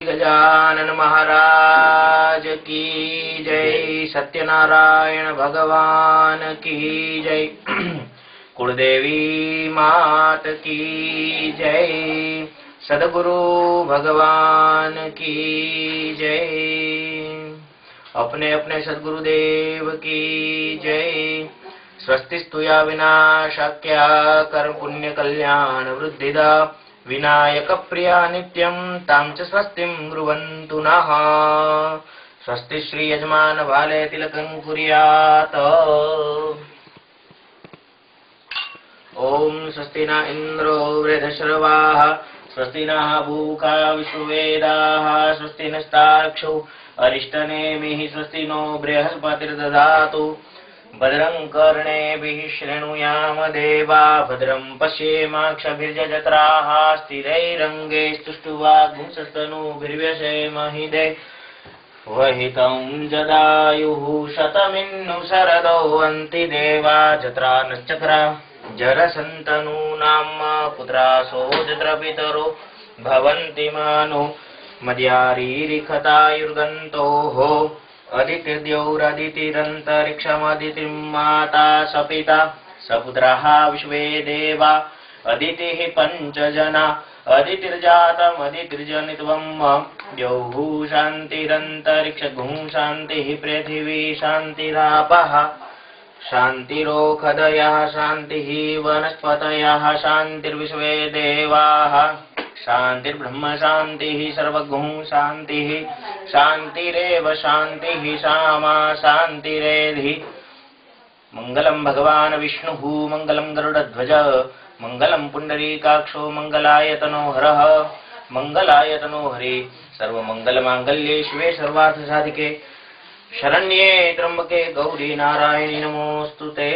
गजानन महाराज की जय। सत्यनारायण भगवान की जय। कुलदेवी मात की जय। सदगुरु भगवान की जय। अपने अपने सदगुरुदेव की जय। स्वस्तिस्तु या विनाशक्या कर्म पुण्य कल्याण वृद्धिदा विनायक प्रिया नित्यं तां च स्वस्तिं ब्रुवन्तु नः। स्वस्ति श्री यजमान भाले तिलकं कुर्यात्। ओम स्वस्ति न इंद्रो वृद्धश्रवाः स्वस्ति नः भूखा विश्ववेदाः स्वस्ति नस्तार्क्ष्यो अरिष्टनेमिः स्वस्ति नो बृहस्पतिर्दधातु भद्रं कर्णेभिः शृणुयाम देवा भद्रं पश्येमाक्षभिर्यजत्राः स्थिरैरङ्गैस्तुष्टुवागुंसस्तनूभिर्व्यसेमहि वहितं जदायुः शतमिन्नु शरदो अन्ति देवा जत्रा नश्चक्रा जरसन्तनूनां पुत्रासो जत्रपितरो भवन्ति मानो मद्यारीरिखतायुर्गन्तोः अदितिर्द्यौरदितिरन्तरिक्षमदितिं माता सपिता सपुत्राः विश्वे देवा अदितिः पञ्चजना अदितिर्जातमदितिर्जनित्वं द्यौः शान्तिरन्तरिक्षगुं शान्तिः पृथिवी शान्तिरापः शान्तिरोखदयः शान्तिः वनस्पतयः शान्तिर्विश्वे देवाः शान्तिर्ब्रह्म शान्तिः सर्वगुं शान्तिः शान्तिरेव शान्तिः सामा शान्तिरेधि। मङ्गलं भगवान् विष्णुः मङ्गलं गरुडध्वज मङ्गलं पुण्डरीकाक्षो मङ्गलायतनो हरः मङ्गलायतनो हरे सर्वमङ्गलमाङ्गल्ये शिवे सर्वार्थसाधिके शरण्ये त्र्यम्बके गौरी नारायणी नमोऽस्तुते।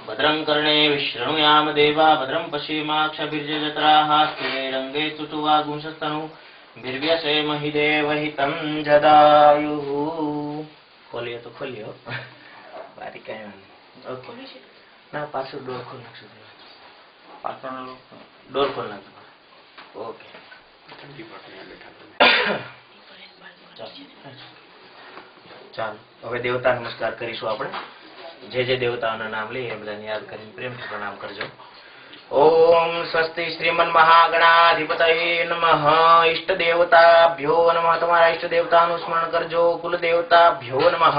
भद्रं कर्णेभिः शृणुयाम देवा भद्रं पश्येमाक्षभिर्यजत्राः स्थिरैरङ्गैः स्तुष्टुवागुंसस्तनूभिर्व्यसेमहि देवहितं जदायुः। खोलियो तो खोलियो बारी कहीं ओके ना पासो डोर खोल नाखशो पासो डोर खोल नाखो ओके ચાલો હવે દેવતા નમસ્કાર કરીશું આપણે। જે જે દેવતાઓના નામ લઈએ એ બધાને યાદ કરીને પ્રેમથી પ્રણામ કરજો। ओम स्वस्ति श्रीमन महागणाधिपतये नमः। इष्ट देवताभ्यो नमः। तुम्हारा इष्ट देवताનું સ્મરણ કરજો। कुल देवताभ्यो नमः।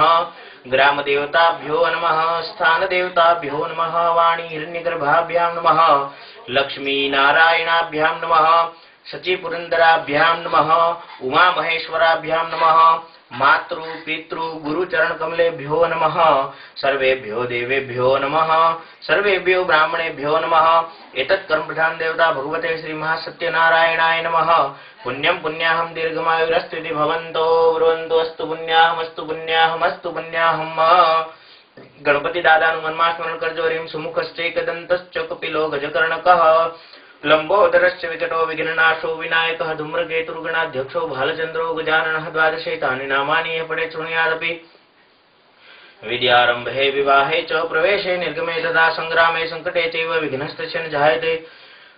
ग्राम देवताभ्यो नमः। स्थान देवताभ्यो नमः। वाणी हिरण्यगर्भाभ्यां नमः। लक्ष्मी नारायणाभ्यां नमः। सची पुरंदराभ्यां नमः। उमा महेश्वराभ्यां नमः। मातृ पितृ गुरुचरण कमलेभ्यो नमः। सर्वेभ्यो देवेभ्यो नमः। सर्वेभ्यो ब्राह्मणेभ्यो नमः। एतत् कर्म प्रधान देवता भगवते श्री महासत्यनारायणाय नमः। पुण्यं पुण्याहं दीर्घमायुरस्त्विति भवन्तो ब्रुवन्तु अस्तु पुण्याहमस्तु पुण्याहमस्तु पुण्याहम्। गणपति दादाનું મનમાં સ્મરણ કરજો। રીમ સુમુખશ્ચૈકદંતશ્ચ કપિલો ગજકર્ણકः लंबोदरश्च विकटो विघ्ननाशो विनायकः धूम्रकेतुर्गणाध्यक्षो भालचंद्रो गजाननः द्वादशैतानि नामानि पठे शृणुयादपि। विद्यारंभे विवाहे च प्रवेशे निर्गमे तथा संग्रामे संकटे चैव विघ्नस्तस्य न जायते।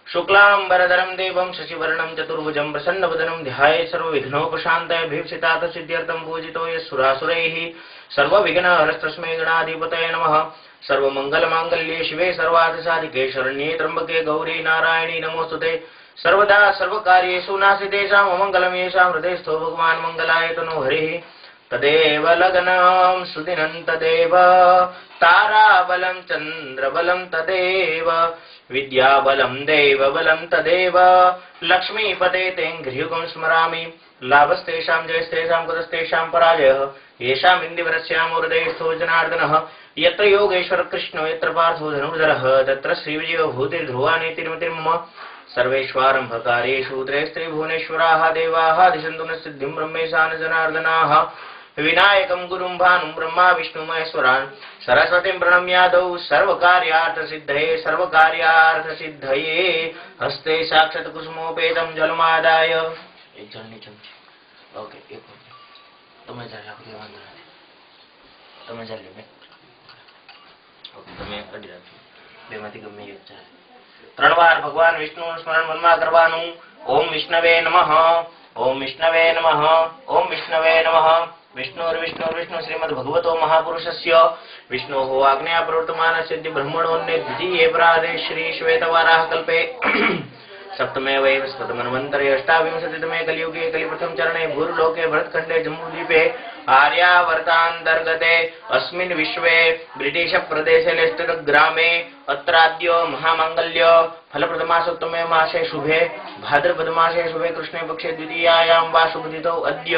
शुक्लांबरधरं देवं शशिवर्णं चतुर्भुजं प्रसन्नवदनं ध्यायेत् सर्वविघ्नोपशान्तये। भीप्सितार्थ सिद्ध्यर्थं पूजितो यस्सुरासुरैः सर्वविघ्नहरस्तस्मै गणाधिपतये नमः। सर्वमंगलमांगल्ये शिवे सर्वार्थसाधिके शरण्ये त्र्यंबके गौरी नारायणी नमोस्तुते। सर्वदा सर्वकार्येषु नास्तितेषां अमङ्गलं येषां हृदयस्थो भगवान् मङ्गलायतनो हरिः। तदेव लग्नं सुदिनं तदेव ताराबलं चन्द्रबलं तदेव विद्याबलं देवबलं तदेव लक्ष्मीपते तेङ्घ्रियुगं स्मरामि। लाभस्तेषां जयस्तेषां कुतस्तेषां पराजयः येषाम् इन्दिवरस्यां हृदयस्थो जनार्दनः। यत्र योगेश्वर कृष्णो यत्र पार्थो धनुर्धरः तत्र श्रीविजयो भूतिर्ध्रुवा नीतिर्मतिर्मम। सर्वेष्वारम्भकारेषु त्रयस्त्रिभुवनेश्वराः देवाः दिशन्तु न सिद्धिं ब्रह्मेशान जनार्दनाः। विनायकं गुरुं भानुं ब्रह्मा विष्णु महेश्वरान् सरस्वतीं प्रणम्यादौ सर्वकार्यार्थसिद्धये हस्ते साक्षात् कुसुमोपेतं जलमादाय एक जलनी चमची ओके एक તમે જરા વાંધો નથી તમે જલ્દી તમે અડી રાખજો બેમાંથી ગમે એક ચાલે 3 વાર ભગવાન વિષ્ણુનું સ્મરણ મનમાં કરવાનું. ઓમ વિષ્ણવે નમઃ, ઓમ વિષ્ણવે નમઃ, ઓમ વિષ્ણવે નમઃ. વિષ્ણુ શ્રીમદ ભગવતો મહાપુરુષસ્ય વિષ્ણોઃ આજ્ઞા પ્રવર્તમાનસ્ય બ્રહ્મણોન્ને દ્વિતીયે પ્રાદે શ્રી શ્વેતવારાહ કલ્પે सप्तमे वै स्पतमन्वन्तरे अष्टाविंशतितमे कलियुगे कलिप्रथम चरणे भूर्लोके भरतखण्डे जम्बूद्वीपे आर्यावर्तान्तर्गते अस्मिन् विश्वे ब्रिटिश प्रदेशे लेस्टर ग्रामे अत्राद्य महामांगल्य फलप्रदमासोत्तमे मासे शुभे भाद्रपद मासे शुभे कृष्णे पक्षे द्वितीयायां वा शुभतिथौ अद्य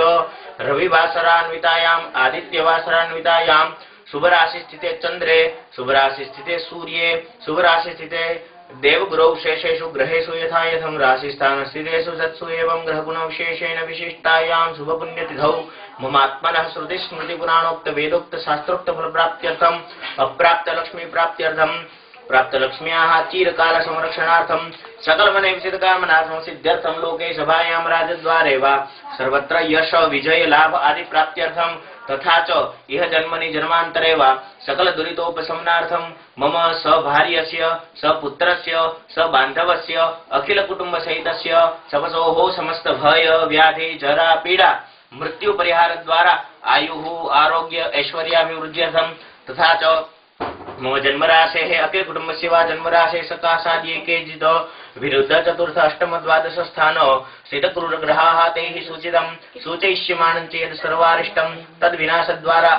रविवासरान्वितायां आदित्यवासरान्वितायां शुभराशि स्थिते चंद्रे शुभराशि स्थिते सूर्ये शुभराशि स्थिते देवगुरौ शेषेषु ग्रहेषु यथा यथं राशिस्थान स्थितेषु सत्सु एवं ग्रहगुण विशेषेण विशिष्टायां शुभपुण्यतिथौ ममात्मनः श्रुति स्मृति पुराणोक्त वेदोक्त शास्त्रोक्त फल प्राप्त्यर्थम अप्राप्त लक्ष्मी प्राप्त्यर्थम प्राप्त लक्ष्म्याः चिरकाल संरक्षणार्थम सकल मन विचित कामना संसिद्ध्यर्थम लोके सभायां राजद्वारे वा सर्वत्र यश विजय लाभ आदि प्राप्त्यर्थम तथा च इह जन्मनि जन्मान्तरे वा सकल दुरितोपशमनार्थम मम सभार्यस्य सपुत्रस्य सबान्धवस्य अखिल कुटुंब सहितस्य सपसोः समस्त भय व्याधि जरा पीड़ा मृत्यु परिहार द्वारा आयुः आरोग्य ऐश्वर्याभिवृद्ध्यर्थम तथा च मम जन्मराशेः अखिल कुटुंबस्य वा जन्मराशे सकाशाद्येकेजित विरुद्ध चतुर्थ अष्टम द्वादश स्थान स्थितक्रूरग्रहाः तैः सूचितं सूचयिष्यमाणं चेत् सर्वारिष्टं तद्विनाशद्वारा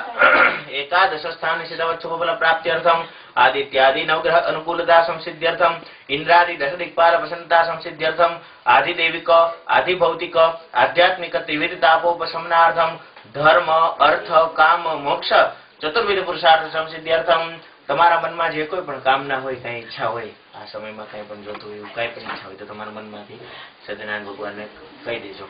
एकादश स्थान स्थितवत्सुफल प्राप्त्यर्थम आदित्यादि नवग्रह अनुकूलता संसिद्ध्यर्थम इंद्रादि दश दिक्पाल वसंता संसिद्ध्यर्थम आदिदेविक आदिभौतिक आध्यात्मिक त्रिविध तापोपशमनार्थम धर्म अर्थ काम मोक्ष चतुर्विध पुरुषार्थ संसिद्ध्यर्थम તમારા મનમાં જે કોઈ પણ કામના હોય કઈ ઈચ્છા હોય આ સમયમાં કઈ પણ જોતું હોય કઈ પણ ઈચ્છા હોય તો તમારા મનમાંથી સત્યનારાયણ ભગવાનને કહી દેજો.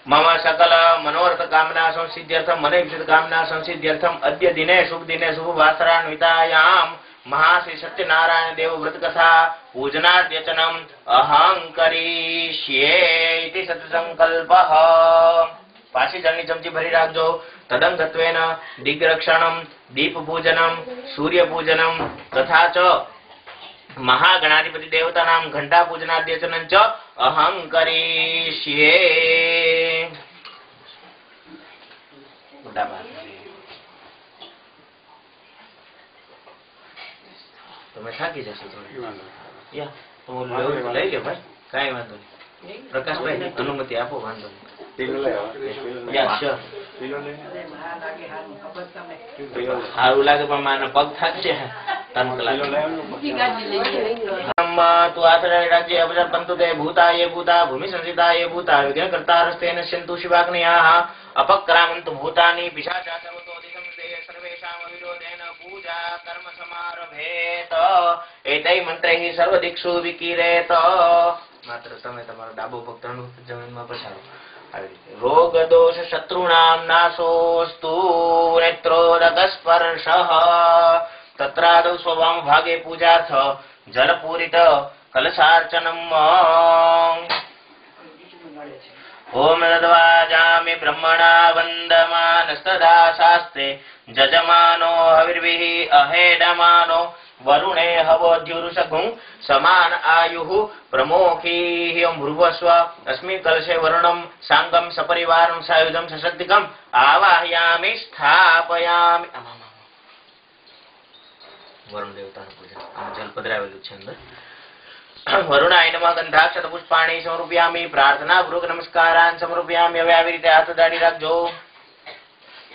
मम सकल मनोरथ कामना संसिद्ध्यर्थम मन विचित कामना संसिद्ध्यर्थम अद्य दिने शुभ वासरान्वितायां महाश्री सत्यनारायण देव व्रत कथा पूजनाद्यचनम अहं करिष्ये इति सत्संकल्पः. पासी जलनी चमची भरी राखजो. तदंगत्वेन दिग्रक्षणम दीप पूजनम सूर्य पूजनम तथा च महागणाधिपति देवता नाम घंटा पूजनाद्यचनं च अहं करिष्ये. તમે થાકી જશો યા તો લઈ લે ભાઈ કાંઈ વાંધો નહીં. પ્રકાશભાઈ અનુમતિ આપો વાંધો નહીં. સારું લાગે પણ મારા પગ થાકશે 3 કલાક. तु आचरण राज्ये अवजर पंतु ते भूता ये भूता भूमि संसिता ये भूता विघ्न कर्ता रस्ते नश्यन्तु शिवाग्नयाः अपक्रामन्तु भूतानि पिशाचा सर्वतोदिशं ते सर्वेषां विरोधेन पूजा कर्म समारभेत. एतै मन्त्रैः सर्वदिक्षु विकिरेत. मात्र તમે તમારો ડાબો પગ ત્રણ જમીનમાં પછાડો. रोग दोष शत्रुणां नाशोस्तु नेत्रोदक स्पर्शः. तत्रादौ स्ववाम भागे पूजार्थ जलपूरित कलशार्चनम्. ओम तद्वाजामि ब्रह्मणा वन्दमानस्तदा शास्त्रे जजमानो हविर्भिः अहेडमानो वरुणे हवोद्युरुषगुं समान आयुः प्रमोखीह्यं भ्रुवस्व. अस्मिन् कलशे वरुणं साङ्गं सपरिवारं सायुधं सशक्तिकम् आवाहयामि स्थापयामि. वरुण देवताનું પૂજન આ જલ પધરાવેલું છે અંદર. વરુણાય નમઃ ગંધાક્ષત પુષ્પાણિ સમર્પયામિ પ્રાર્થના પૂર્વક નમસ્કારાન સમર્પયામિ. હવે આવી રીતે હાથ દાડી રાખજો.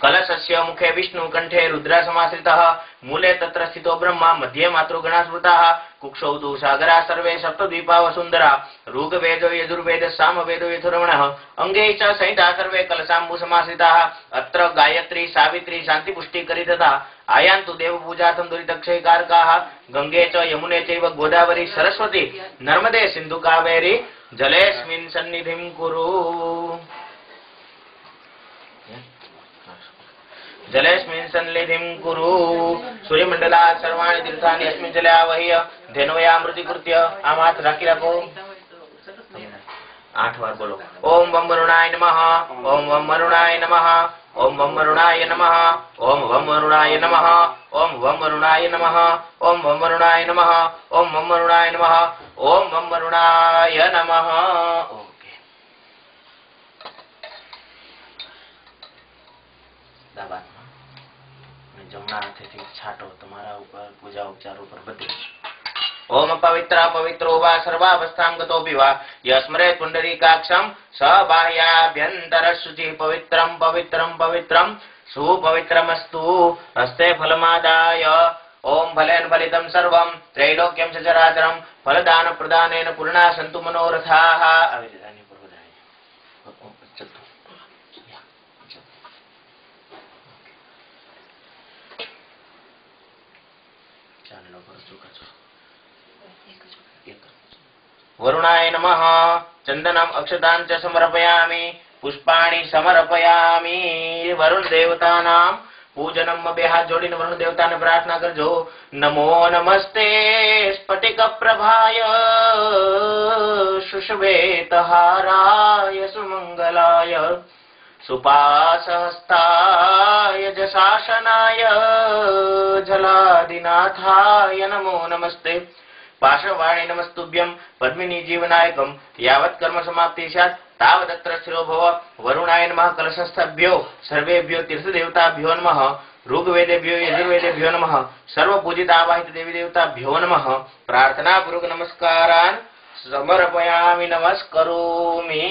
कलशस्य मुखे विष्णु कंठे रुद्र समाश्रितः मूले तत्र स्थितो ब्रह्मा मध्ये मातृगणा स्मृताः कुक्षौ तु सागरा सर्वे सप्तद्वीपा वसुन्धरा ऋग्वेदो यजुर्वेद सामवेदो यथुर्वणः अंगे च संहिता सर्वे कलशाम्बु समाश्रिताः. अत्र गायत्री सावित्री शान्तिपुष्टिकरी तथा आयान्तु देवपूजार्थं दुरितक्षयकारकाः. गंगे च यमुने चैव गोदावरी सरस्वती नर्मदे सिन्धु कावेरी जलेऽस्मिन् सन्निधिं कुरु. जलेऽस्मिन् सन्निधिं कुरु. सूर्यमण्डलात् सर्वाणि तीर्थानि अस्मिन् जले आवह्य धेनोयामृतीकृत्य. आम हाथ राखी राखो. 8 बार बोलो. ओम वम वरुणाय नमः. ओम वम वरुणाय नमः. ओम वम वरुणाय नमः ओम वम वरुणाय नमः ओम वम वरुणाय नमः ओम वम वरुणाय नमः ओम वम वरुणाय नमः ओम वम वरुणाय नमः। ओके दाबा जमना हाथेथी छाटो तमारा ऊपर पूजा उपचार ऊपर बधे। ओम पवित्र पवित्रो वा सर्वावस्थां गतोऽपि वा यस्मरेत् पुण्डरीकाक्षं स बाह्याभ्यन्तर शुचिः पवित्रं पवित्रं पवित्रं सुपवित्रमस्तु। हस्ते फलमादाय ओम फलेन फलितं सर्वं त्रैलोक्यं च चराचरं फलदान प्रदानेन पूर्णा सन्तु मनोरथाः। वरुणाय नमः चंदनम अक्षतां च समर्पयामि पुष्पाणि समर्पयामि। वरुण देवतानां पूजनम બે હાથ જોડીને વરુણ દેવતાને પ્રાર્થના કરજો। નમો નમસ્તે સ્ફટિક પ્રભાય શુષ્વેતહારાય સુમંગલાય सुपासहस्ताय जशासनाय जलादिनाथाय नमो नमस्ते। पार्श्ववाणी नमस्तुभ्यं पद्मिनी जीवनायकं यावत् कर्म समाप्ति स्यात् तावदत्र स्थिरो भव। वरुणाय नमः कलशस्थभ्यो सर्वेभ्यो तीर्थदेवताभ्यो नमः। ऋग्वेदेभ्यो यजुर्वेदेभ्यो नमः। सर्वपूजित आवाहित देवी देवताभ्यो नमः। प्रार्थना पूर्वक नमस्कारान् समर्पयामि नमस्करोमि।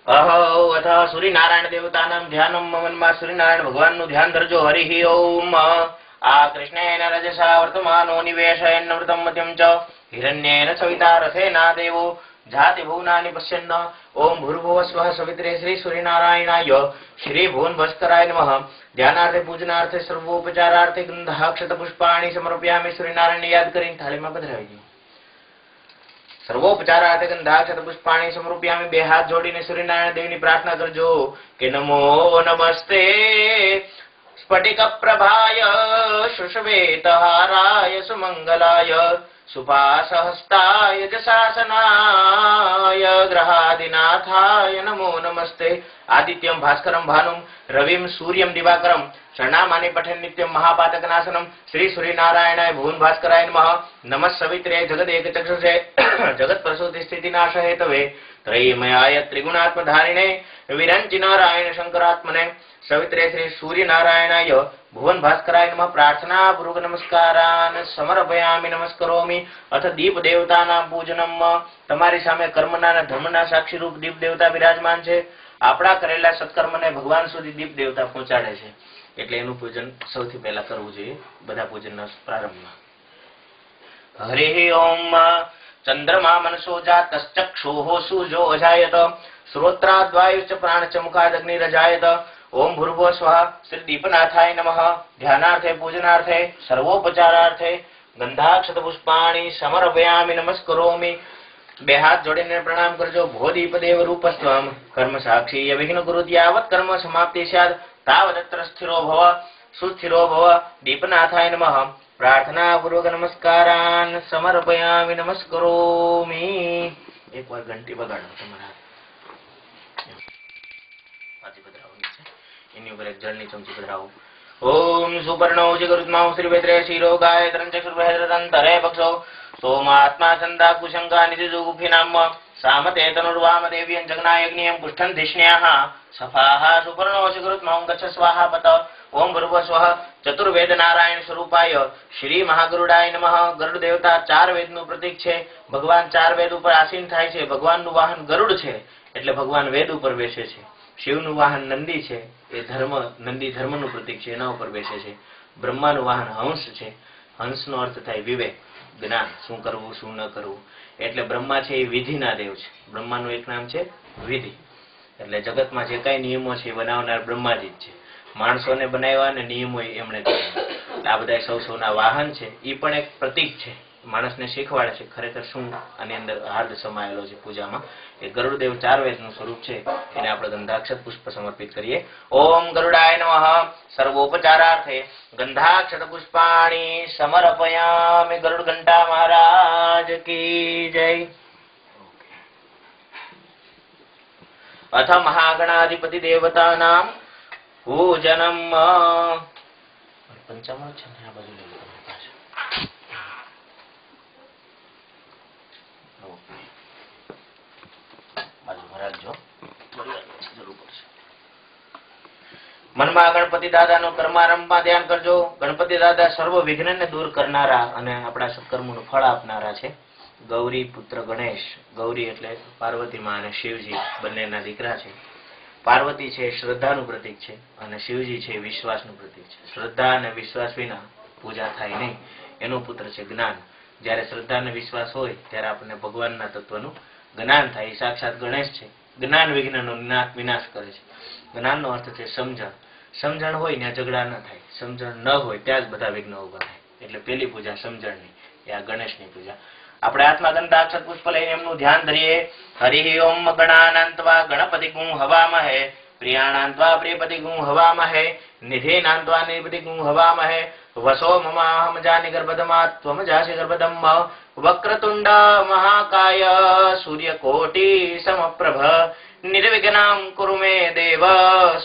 अहो अथ सूर्यनारायण देवतानां ध्यानं ममन्मा सूर्यनारायण भगवानનું ध्यान धरજો। हरिः ओम। आ कृष्णेन रजसा वर्तमानो निवेशयन्नमृतं मत्यं च हिरण्येन सविता रथेना देवो जाति भुवनानि पश्यन्। ओम भूर्भुवः स्वः सवित्रे श्री सूर्यनारायणाय श्री भुवन भास्कराय नमः। ध्यानार्थे पूजनार्थे सर्वोपचारार्थे गंधाक्षत पुष्पाणि समर्पयामि। सूर्यनारायण याद કરીને થાળીમાં પધરાવી દો। सर्वोपचारार्थे गंधाक्षत पुष्पाणि समर्पयामि। બે હાથ જોડીને सूर्यनारायण देवनी प्रार्थना करजो के नमो नमस्ते स्फटिक प्रभाय शुष्वेतहाराय सुमंगलाय सुपासहस्ताय जशासनाय ग्रहादिनाथाय नमो नमस्ते। आदित्यं भास्करं भानुं रविं सूर्यं दिवाकरं षण्णामानि पठन् नित्यं महापातकनाशनं श्री सूर्यनारायणाय भुवन भास्कराय नमः। नमः सवित्रे जगदेकचक्षुषे जगत्प्रसूति स्थितिनाश हेतवे त्रयीमयाय त्रिगुणात्मधारिणे विरंचि नारायण शंकरात्मने सवित्रे श्री सूर्यनारायणाय भुवन भास्कराय नमः। प्रार्थना पूर्वक नमस्कारान् समर्पयामि नमस्करोमि। अथ दीप देवतानां पूजनम। तमारी सामे कर्मना ने धर्मना साक्षी रूप दीप देवता विराजमान छे। आपड़ा करेला सत्कर्मने भगवान सुधी दीप देवता पहोंचाडे छे એટલે એનું પૂજન સૌથી પહેલા કરવું જોઈએ બધા પૂજનના પ્રારંભમાં। हरिः ओम। चंद्रमा मनसो जातश्चक्षुः सूर्यो अजायत श्रोत्राद्वायुश्च प्राणश्च मुखादग्निरजायत। ओम भूर्भुवः स्वः श्री दीपनाथाय नमः। ध्यानार्थे पूजनार्थे सर्वोपचारार्थे गंधाक्षत पुष्पाणि समर्पयामि नमस्करोमि। બે હાથ જોડીને પ્રણામ કરજો। ભો દીપદેવ રૂપસ્ત્વમ કર્મ સાક્ષી અવિઘ્ન કુરુતિ યાવત કર્મ સમાપ્તિ સ્યાत् तावदत्र स्थिरो भव सुस्थिरो भव। दीपनाथाय नमः। प्रार्थना पूर्वक नमस्कारान् समर्पयामि नमस्करोमि। एक बार घंटी बगाड़ो तमारा हाथी पधराओ नीचे एनी ऊपर एक जलनी चमची पधराओ। ओम सुपर्णो जिगरुत्माओ श्रीवेद्रे शिरो गायत्रं चक्षुर्भेद्रदन्तरे पक्षो सोमात्मा चंदा कुशंका निधिजुगुफिनाम सामते तनुर्वाम देव्यं जगनायग्नियं पुष्ठं धिष्ण्याः सफाः सुपर्णो शिखरुत्मां गच्छ स्वाहा पत। ओम भूर्भुवः स्वः चतुर्वेद नारायण स्वरूपाय श्री महागरुडाय नमः। गरुड़ देवता चार वेदનું પ્રતીક છે। ભગવાન ચાર વેદ ઉપર આસીન થાય છે। ભગવાનનું વાહન ગરુડ છે એટલે ભગવાન વેદ ઉપર બેસે છે। શિવનું વાહન નંદી છે એ ધર્મ નંદી ધર્મનું પ્રતીક છે એના ઉપર બેસે છે। બ્રહ્માનું વાહન હંસ છે। હંસનો અર્થ થાય વિવેક જ્ઞાન શું કરવું શું ન કરવું એટલે બ્રહ્મા છે એ વિધિના દેવ છે। બ્રહ્માનું એક નામ છે વિધિ એટલે જગતમાં જે કાંઈ નિયમો છે એ બનાવનાર બ્રહ્માજી જ છે। માણસોને બનાવ્યા અને નિયમો એમણે કર્યા। આ બધા સૌના વાહન છે એ પણ એક પ્રતીક છે માણસને શીખવાડે છે ખરેખર શું આની અંદર હાર્દ સમાયેલો છે પૂજામાં. એ ગરુડદેવ 4 વેદનું સ્વરૂપ છે, એને આપણે ગંધાક્ષત પુષ્પ સમર્પિત કરીએ. ઓમ ગરુડાય નમઃ. સર્વોપચારાર્થે ગંધાક્ષત પુષ્પાણી સમર્પયામિ. ગરુડ ઘંટા મહારાજ કી જય. અથ મહાગણાધિપતિ દેવતાનામ પૂજનમ. પંચામૃત છે ને આ બાજુ લઈ લો પાછું. બાજુમાં રાખજો, જરૂર પડશે. મનમાં ગણપતિ દાદાનો કર્મારંભમાં ધ્યાન કરજો. ગણપતિ દાદા સર્વ વિઘ્નને દૂર કરનારા અને આપણા સત્કર્મોનું ફળ આપનારા છે. ગૌરી પુત્ર ગણેશ. ગૌરી એટલે પાર્વતી માં અને શિવજી બંનેના દીકરા છે. પાર્વતી છે શ્રદ્ધાનું પ્રતીક છે અને શિવજી છે વિશ્વાસનું પ્રતીક છે. શ્રદ્ધા અને વિશ્વાસ વિના પૂજા થાય નહીં. એનો પુત્ર છે જ્ઞાન. જ્યારે શ્રદ્ધા અને વિશ્વાસ હોય ત્યારે આપણને ભગવાનના તત્વનું જ્ઞાન થાય. સાક્ષાત ગણેશ છે. જ્ઞાન વિઘ્નનો વિનાશ કરે છે. જ્ઞાનનો અર્થ છે સમજણ. સમજણ હોય ત્યાં ઝઘડા ન થાય, સમજણ ન હોય ત્યાં જ બધા વિઘ્નો ઉભા થાય. એટલે પેલી પૂજા સમજણની, એ આ ગણેશની પૂજા. આપણે હાથમાં ગંધાક્ષત પુષ્પ લઈને એમનું ધ્યાન ધરીએ. હરિ ઓમ ગણાનાંત્વા ગણપતિ ગું હવામહે. પ્રિયાણાંત્વા પ્રિયપતિ ગું હવામહે. નિધિનાંત્વા નિધિપતિ ગું હવામહે. વસો મમાહમ જાનિ ગર્ભદમા ત્વમ જાસી ગર્ભદમ. વક્રતુંડ મહાકાય સૂર્યકોટિ સમપ્રભ. નિર્વિઘ્નં કુરુ મે દેવ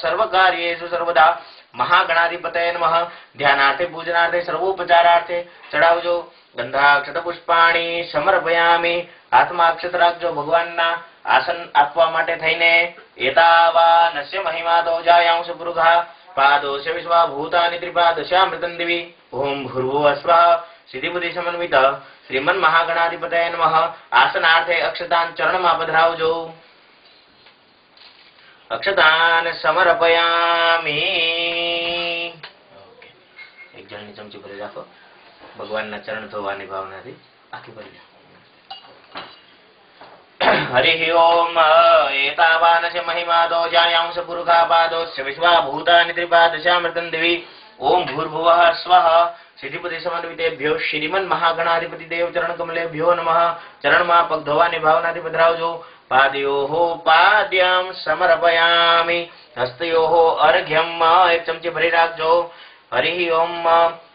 સર્વકાર્યેષુ સર્વદા. મહાગણાધિપતય નમઃ. ધ્યાનાર્થે પૂજનાર્થે સર્વોપચારાર્થે ચડાવજો. ગંધાક્ષત પુષ્પાણી સમર્પયામિ. હાથમાં અક્ષત રાખજો ભગવાનના આસન આપવા માટે થઈને. એતાવાનસ્ય મહિમા તો જાયાંશ પુરુષા. પાદોસ્ય વિશ્વા ભૂતાનિ ત્રિપાદશામૃતં દિવિ. ઓમ ભૂર્ભુવઃ સ્વઃ. સિદ્ધિબુદ્ધિ સમન્વિત શ્રીમન મહાગણાધિપતય નમઃ. આસનાર્થે અક્ષતાન ચરણમાં પધરાવજો. અક્ષતાન સમર્પયામિ. એક જળની ચમચી ભરી રાખો. ભગવાનના ચરણ ધોવાની ભાવનાથી આખી ભરી. હરિ ઓમ. એતાવાનસ્ય મહિમા તો જાયાંશ પુરુષા. પાદોસ્ય વિશ્વા ભૂતાનિ ત્રિપાદશામૃતં દિવિ. ઓમ ભૂર્ભુવઃ સ્વઃ. સિદ્ધિપતિ સમન્વિતેભ્યો શ્રીમન મહાગણાધિપતિ દેવ ચરણ કમલેભ્યો નમઃ. ચરણમાં પગ ધોવાની ભાવનાથી પધરાવજો. પાદયોહો પાદ્યમ સમર્પયામિ. હસ્તયોહો અર્ઘ્યમ. એક ચમચી ભરી રાખજો. હરિ ઓમ.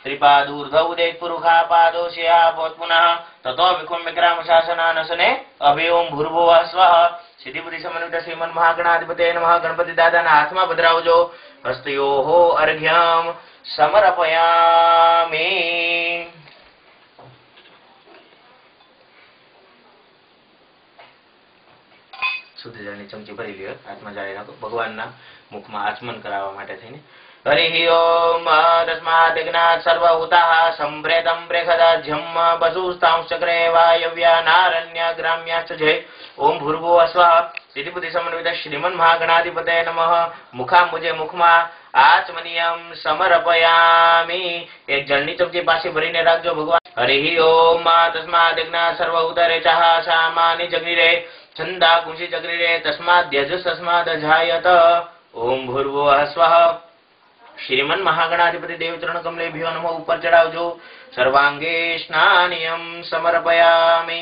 ત્રિપાદૂર્ધ ઉદય પુરુષા. પાદોસ્યા ભોત પુનઃ. તતો વિકુમ વિક્રામ શાસનાનસને. અભિ ઓમ ભૂર્ભુવઃ સ્વઃ. સિદ્ધિબુદ્ધિ સમન્વિત શ્રીમન મહાગણાધિપતય નમઃ. ગણપતિ દાદાના હાથમાં પધરાવજો. હસ્તયોહો અર્ઘ્યમ સમર્પયામિ. શુદ્ધ જળની ચમચી ભરી લ્યો. હાથમાં જાળી રાખો. ભગવાનના મુખમાં આચમન કરાવવા માટે થઈને. હરિ ઓમ. તસ્માદ જ્ઞાત સર્વભૂતાઃ સંપ્રેતમ પ્રેખદાજ્યમ. વસુસ્તાંશ્ચક્રે વાયવ્યા નારણ્ય ગ્રામ્યાશ્ચ જય. ઓમ ભૂર્ભુવઃ સ્વઃ. સિદ્ધિબુદ્ધિ સમન્વિત શ્રીમન મહાગણાધિપતય નમઃ. મુખાંબુજે મુખમાં આચમનિયમ સમર્પયામિ. એક જળની ચમચી પાછી ભરીને રાખજો ભગવાન. હરિ ઓમ. તસ્માદ જ્ઞાત સર્વભૂતરે ચાહ સામાનિ જગ્નિરે. છંદા કુંસી જગ્નિરે. તસ્માદ દ્યજસ તસ્માદ અજાયત. ઓમ ભૂર્ભુવઃ સ્વઃ. શ્રીમન મહાગણાધિપતિ દેવ ચરણ કમલેભ્યો નમઃ. ઉપર ચડાવજો. સર્વાંગે સ્નાનિયમ સમર્પયામિ.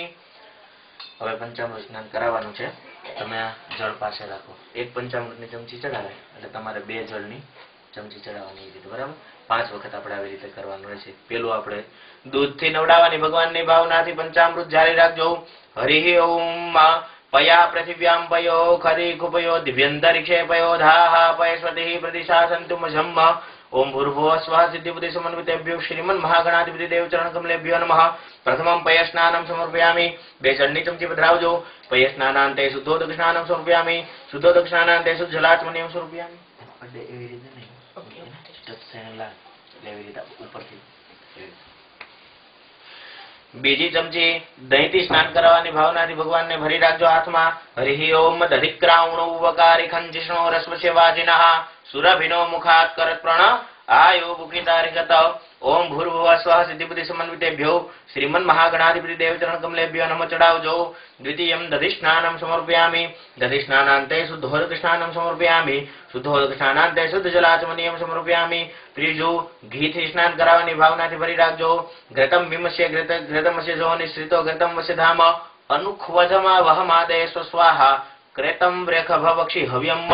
હવે પંચામૃત સ્નાન કરાવવાનું છે. તમે આ જળ પાસે રાખો. એક પંચામૃતની ચમચી ચડાવે એટલે તમારે 2 જળની ચમચી ચડાવવાની એ રીતે. બરાબર? 5 વખત આપણે આવી રીતે કરવાનું રહેશે. પેલું આપણે દૂધથી નવડાવવાની ભગવાનની ભાવનાથી પંચામૃત જારી રાખજો. હરિ ઓમ. પયા પૃથિવ્યામ પયો ખરી ખુપયો દિવ્યંતરિક્ષે પયો ધાહ પયસ્વતિ પ્રતિશાસંતુ મજમ્મ. ઓમ ભૂર્ભુવઃ સ્વઃ. સિદ્ધિબુદ્ધિ સમન્વિતેભ્યો શ્રીમન મહાગણાધિપતિ દેવ ચરણ કમલેભ્યો નમઃ. પ્રથમમ પય સ્નાનમ સમર્પયામિ. 2 જળની ચમચી પધરાવજો. પય સ્નાનાંતે શુદ્ધોદક સ્નાનમ સમર્પયામિ. શુદ્ધોદક સ્નાનાંતે શુદ્ધ જલાચમનિયમ સમર્પયામિ. એવી રીતે નહીં. એવી રીતે ઉપરથી. બીજી ચમચી દહીંથી સ્નાન કરાવવાની ભાવનાથી ભગવાનને ભરી રાખજો હાથમાં. હરિ ઓમ. દધિક્રાઉણો વકારી ખંજિષ્ણો રસ્વસ્ય વાજિનઃ. સુરભિનો મુખાત કરત પ્રણ આયો બુકિતારિગત. ઓમ ભૂર્ભુવઃ સ્વઃ. સિદ્ધિબુદ્ધિ સમન્વિતેભ્યો શ્રીમન મહાગણાધિપતિ દેવ ચરણ કમલેભ્યો નમઃ. ચડાવજો. દ્વિતીયમ દધિસ્નાનમ સમર્પયામિ. દધિસ્નાનાંતે શુદ્ધોદક સ્નાનમ સમર્પયામિ. શુદ્ધોદક સ્નાનાંતે શુદ્ધ જલાચમનીયમ સમર્પયામિ. ત્રીજું, ઘીથી સ્નાન કરાવવાની ભાવનાથી ભરી રાખજો. ઘૃતમ વિમસ્ય ઘૃતમસ્ય જો નિશ્રિતો ઘૃતમ વસ્ય ધામ અનુખ્વજમા વહમાદય સ્વાહા ક્રેતમ રેખ ભવક્ષી હવ્યમ.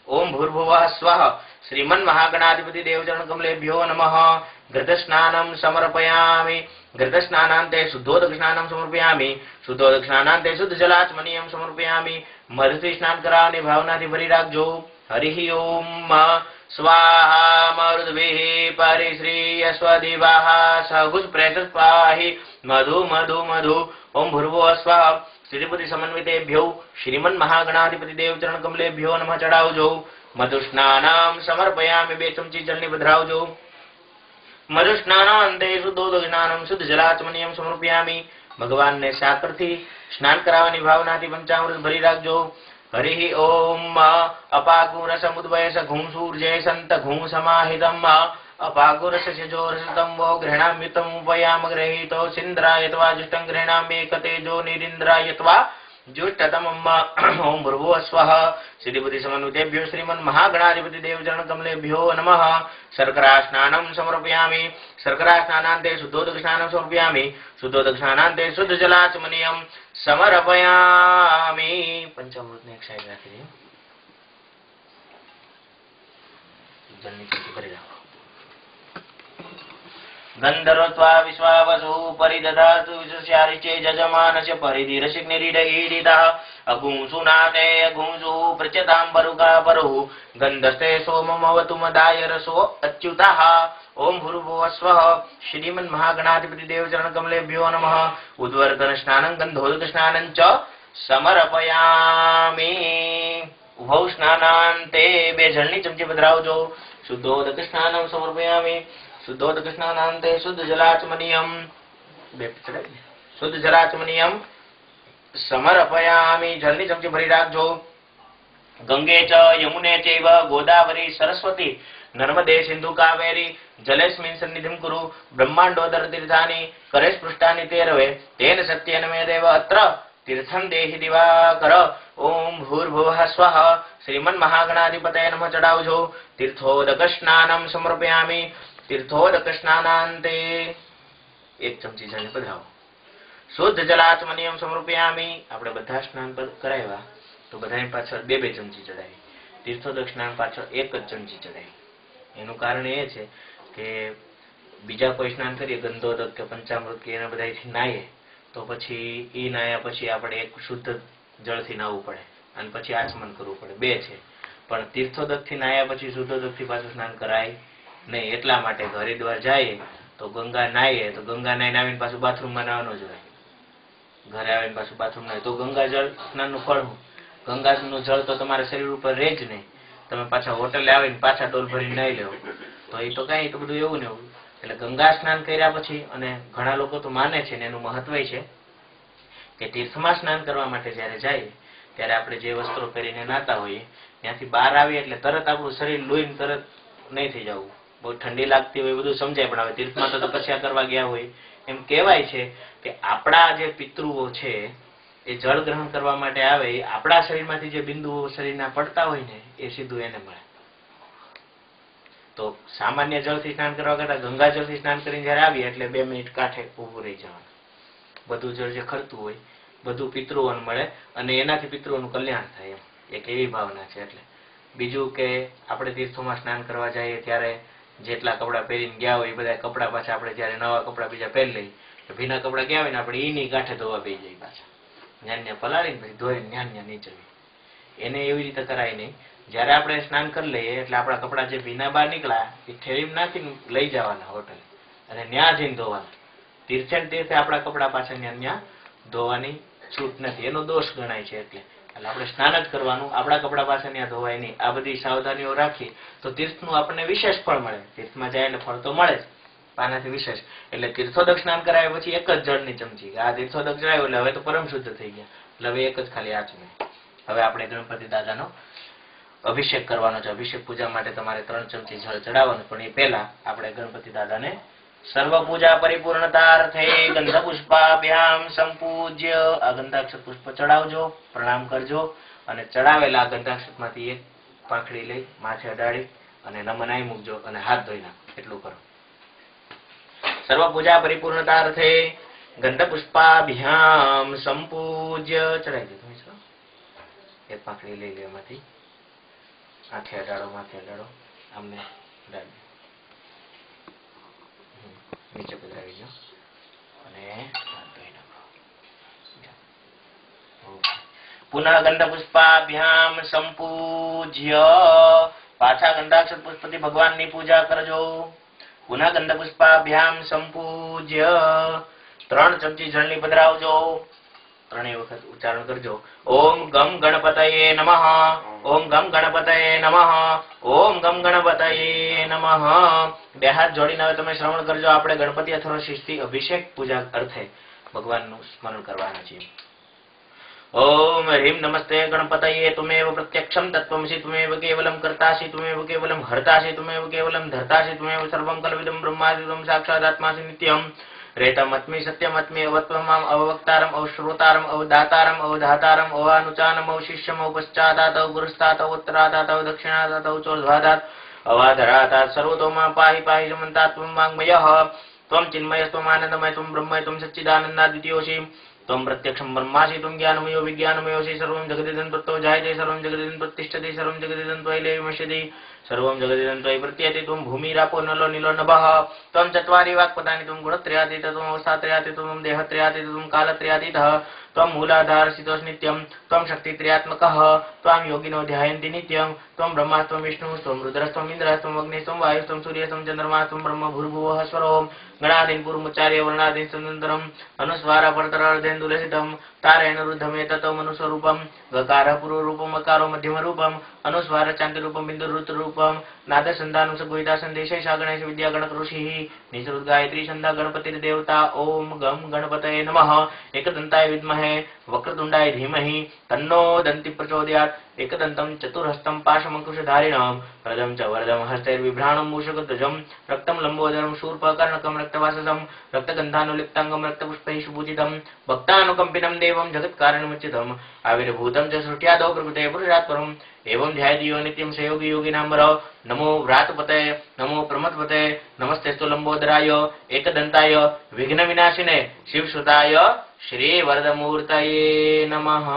ઓમ ભૂર્ભુવઃ સ્વઃ. શ્રીમન મહાગણાધિપતિ દેવચરણ કમલેભ્યો નમઃ. ઘૃત સ્નાનમ સમર્પયામિ. ઘૃત સ્નાનાંતે શુદ્ધોદક સ્નાનમ સમર્પયામિ. શુદ્ધોદક સ્નાનાંતે શુદ્ધ જલાચમનીયમ સમર્પયામિ. મધથી સ્નાન કરાવવાની ભાવનાથી ભરી રાખજો. હરિ ઓમ સ્વાહા મરુદ્ભિઃ પરિશ્રીય સ્વદિવાહ સહુજ પ્રેત પાહિ મધુ મધુ મધુ. ઓમ ભૂર્ભુવઃ સ્વઃ. શ્રીપતિ સમન્વિતેભ્યો શ્રીમન મહાગણાધિપતિ દેવચરણ કમલેભ્યો નમઃ ચડાવજો. મધુ સ્નાનમ સમર્પયામિ. 2 ચમચી જળની પધરાવજો. મધુ સ્નાનાંતે શુદ્ધોદક સ્નાનમ શુદ્ધ જલાચમનીયમ સમર્પયામિ. ભગવાનને સાકરથી સ્નાન કરાવવાની ભાવનાથી પંચામૃત ભરી રાખજો. હરિ ઓમ અપાગુરસમુદ્વયસ ઘુંસૂર્જય સંત ઘું સમાહિતમ. અપાગુરસજોરસતમ વો ગૃહણામ્યુતમ ઉપયામ ગ્રહીતો સિંદ્રાયત્વા જુષ્ટં ગૃહણામ્ય કતેજો નિરિન્દ્રાયત્વા जुष्टतमम् ओम भूर्भुवः स्वः श्रीपति समन्वितेभ्यो श्रीमन् महागणाधिपति देवचरण कमलेभ्यो नमः। शर्करा स्नानं समर्पयामि। शर्करा स्नानान्ते शुद्धोदक स्नानं समर्पयामि। शुद्धोदक स्नानान्ते शुद्ध जलाचमनीयं समर्पयामि। पंचामृत ने एक साइड રાખી દે જલ્દી કરી રાખો। गंधर्वत्वा विश्वावसु परिदधातु विश्वस्यारिचे जजमानस्य परिधिरसिक निरीडईडितः अगुंसुनाते अगुंसु प्रच्यताम्बरुका परुः गन्धस्ते सोममवतु मदाय रसो अच्युतः। ओम भूर्भुवः स्वः श्रीमन् महागणाधिपति देवचरण कमलेभ्यो नमः। उद्वर्तन स्नानं गन्धोदक स्नानं च समर्पयामि। उभौ स्नानान्ते बे जलनी चमची पधरावजो। शुद्धोदक स्नानं समर्पयामि। शुद्धोदक स्नानान्ते शुद्ध जलाचमनीयं शुद्ध जलाचमनीयं समर्पयामि। जलनी चमची भरी राखजो। गंगे च यमुने चैव गोदावरी सरस्वती नर्मदे सिंधु कावेरी जलेस्मिन् सन्निधिं कुरु। ब्रह्मांडोदर तीर्थानि करे स्पृष्टानि तेरवे तेन सत्येन मे देव अत्र तीर्थं देहि दिवाकर। ओम भूर्भुवः स्वः श्रीमन् महागणाधिपतये नमः चढ़ावजो। तीर्थोदक स्नानं समर्पयामि। तीर्थोदक स्नानान्ते एक चमची जल पधरावो। शुद्ध जलाचमनीयं समर्पयामि। આપણે બધા સ્નાન કરાવ્યા તો બધાની પાછળ બે બે ચમચી ચડાવી। તીર્થોદક સ્નાન પાછળ એક જ ચમચી ચડાવી। એનું કારણ એ છે કે બીજા કોઈ સ્નાન કરીએ ગંધોદક કે પંચામૃત કે એના બધાથી નાઈએ તો પછી ઈ નાયા પછી આપણે એક શુદ્ધ જળથી નાવું પડે અને પછી આચમન કરવું પડે બે છે। પણ તીર્થોદકથી નાયા પછી શુદ્ધોદકથી પાછું સ્નાન કરાય नहीं। एटला माटे हरिद्वार जाए तो गंगा नाये तो गंगा नाईने आवीने पाछुं बाथरूम में नाहवानुं जोईए। घरे आवीने पाछुं बाथरूम नाहे तो गंगा जल स्नाननुं फळ शुं? गंगानुं जल तो तमारा शरीर उपर रहे ज नहीं। तमे पाछा होटले आवीने पाछा डोल भरीने नाही लेव तो ए तो कांई तो बधुं एवुं ने एवुं। एटले गंगा स्नान कर्या पछी अने घणा लोको तो माने छे ने एनुं महत्व छे के तीर्थमां स्नान करवा माटे ज्यारे जाईए त्यारे आपणे जे वस्ત્રો પહેરીને नाता होईए त्यांथी बहार आवीए एटले तरत आपणुं शरीर लोईने तरत नहीं थई जावुं। बहुत ठंडी लगती हो बधु समझाय पण हवे तीर्थ में तो तपस्या करवा गया होय एम कहेवाय छे के आपड़ा जे पितृओ छे ए जल ग्रहण करवा माटे आवे आपड़ा शरीरमांथी जे बिंदुओ शरीरना पड़ता होय ने ए सीधुं एने मळे। तो सामान्य जलथी स्नान करवा करता गंगा जलथी स्नान करीने ज्यारे आवीए एटले 2 मिनिट काठे ऊभું रही जवानुं। बधुं जल जे खरતું होय बधुं पितृओने मळे अने एनाथी पितृओनुं कल्याण थाय एम एक एवी भावना छे। एटले बीजुं के आपणे तीर्थोमां स्नान करवा जाईए त्यारे जेटला कपड़ा पहेरीने गया होय बधा कपड़ा पाछा आपणे ज्यारे नवा कपड़ा बीजा पहेरी लई तो भीना कपड़ा गया होय ने आपणे ईनी काठे धोवा बेही जाई पाछा न्यान्या पलाळीने पछी धोईने न्यान्या नीचवी एने एवी रीते कराय नहीं। ज्यारे आपणे स्नान करी लईए एटले आपणा कपड़ा जे भीना बहार निकळ्या ए थेलीमां नाखीने लई जवाना होटले अने न्या जईने धोवाना। तीर्थे ने तीर्थे आपणा कपड़ा पाछा न्या धोवानी छूट नथी एनो दोष गणाय छे। एटले આપણે સ્નાન જ કરવાનું આપણા કપડા પાસે ત્યાં ધોવાય નહીં। આ બધી સાવધાનીઓ રાખી તો તીર્થનું આપણને વિશેષ ફળ મળે। તીર્થમાં જાય એટલે ફળ તો મળે જ પાનાથી વિશેષ। એટલે તીર્થોદક સ્નાન કરાવ્યા પછી એક જ જળની ચમચી આ તીર્થોદક ચડાવ્યો એટલે હવે તો પરમ શુદ્ધ થઈ ગયા એટલે હવે એક જ ખાલી આચમે। હવે આપણે ગણપતિ દાદાનો અભિષેક કરવાનો છે। અભિષેક પૂજા માટે તમારે 3 ચમચી જળ ચડાવવાનું પણ એ પહેલા આપણે ગણપતિ દાદાને सर्व पूजा परिपूर्णतार्थे गंध पुष्पाभ्याम संपूज्य आ गंधाक्षर पुष्प चढ़ावजो प्रणाम करजो अने चढ़ावेला गंधाक्षरमांथी एक પાંખડી લઈ માથે અડાડી અને નમનાઈ મૂકજો અને હાથ ધોઈ નાખો. એટલું કરો. સર્વ પૂજા પરિપૂર્ણતા અર્થે ગંધ પુષ્પાભ્યામ સંપૂજ્ય ચડાવી દો. તમે ચલો એક પાંખડી લઈ લે, એમાંથી માથે અડાડો, માથે અડાડો, આમને અડાડી નીચે પધરાવી દો અને હાથ ધોઈ નાખો. પુનઃ ગંધ પુષ્પાભ્યામ સંપૂજ્ય પાછા ગંધાક્ષર પુષ્પથી ભગવાનની પૂજા કરજો. પુનઃ ગંધ પુષ્પાભ્યામ સંપૂજ્ય 3 ચમચી જળની પધરાવજો. 3 વખત ઉચ્ચારણ કરજો. ઓમ ગમ ગણપતયે નમઃ, ઓમ ગમ ગણપતયે નમઃ, ઓમ ગમ ગણપતયે નમઃ. 2 હાથ જોડીને હવે તમે શ્રવણ કરજો. આપણે ગણપતિ અથવા શિષ્ટી અભિષેક પૂજા અર્થે ભગવાનનું સ્મરણ કરવાના છીએ. ओम ह्रीं नमस्ते गणपतये तुमेव प्रत्यक्षं तत्त्वमसि तुमेव केवलं कर्तासि तुमेव केवलं हर्तासि तुमेव केवलं धर्तासि तुमेव सर्वं कल्विदं ब्रह्मासि त्वं साक्षादात्मासि नित्यं रेतमत्मि सत्यमत्मि अवत्वमाम् अववक्तारम् अवश्रोतारम् अवदातारम् अवधातारम् अवानुचानम् अवशिष्यम् अवपश्चादात् अवपुरस्तात् अवोत्तरादात् अवदक्षिणादात् अवचोर्ध्वादात् अवाधरादात् सर्वतो मां पाहि पाहि समन्तात् त्वं वाङ्मयः त्वं चिन्मयस्त्वम् आनन्दमय त्वं ब्रह्मय त्वं सच्चिदानन्दाद्वितीयोऽसि त्वं प्रत्यक्षं ब्रह्मासि त्वं ज्ञानमयो विज्ञानमयोऽसि सर्वं जगदिदं त्वत्तो जायते सर्वं जगदिदं त्वत्तिष्ठति सर्वं जगदिदं त्वयि विमश्यति सर्वं जगदिदं त्वयि प्रत्ययति त्वं भूमिरापो नलो नीलो नभः त्वं चत्वारि वाक्पदानि त्वं गुणत्रयातीतः त्वं अवस्थात्रयातीतः त्वं देहत्रयातीतः त्वं कालत्रयातीतः त्वं मूलाधारस्थितोऽसि नित्यं त्वं शक्तित्रयात्मकः त्वां योगिनो ध्यायन्ति नित्यं त्वं ब्रह्मास्त्वं विष्णुस्त्वं रुद्रस्त्वं इन्द्रस्त्वं अग्निस्त्वं वायुस्त्वं सूर्यस्त्वं चन्द्रमास्त्वं ब्रह्म भूर्भुवः स्वरों गणादीन् पूर्वमुच्चार्य वर्णादीन् सदनन्तरम् अनुस्वारा परतरार्धेन्दुलसितं तारेण रुद्धमेततो मनुस्वरूपं गकारः पूर्वरूपम् अकारो मध्यमरूपम् अनुस्वार चान्तिरूपं बिन्दुरुतरूपं नादसन्धानं सगुहिता सन्देशैषा गणेश विद्यागणकृषिः निसृद्गायत्री छन्दा गणपतिर्देवता ओम गम गणपतये नमः. एकदन्ताय विद्महे वक्रतुण्डाय धीमहि तन्नो दन्ति प्रचोदयात्. एकदन्तं चतुर्हस्तं पाशमङ्कुशधारिणं प्रदं च वरदं हस्तैर्बिभ्राणं मूषकध्वजं रक्तं लम्बोदरं शूर्पकर्णकं रक्तवाससं रक्तगन्धानुलिप्ताङ्गं रक्तपुष्पैः सुपूजितं भक्तानुकम्पिनं देवं जगत्कारणमुचितम् आविर्भूतं च सृष्ट्यादौ प्रकृते पुरुषात् परम् एवं ध्यायेयो नित्यं स योगी योगिनाम्बर. नमो व्रातपते नमो प्रमथपते नमस्तेस्तु लंबोदराय एकदंताय विघ्नविनाशिने शिवसुताय श्री वरदमूर्तये नमः.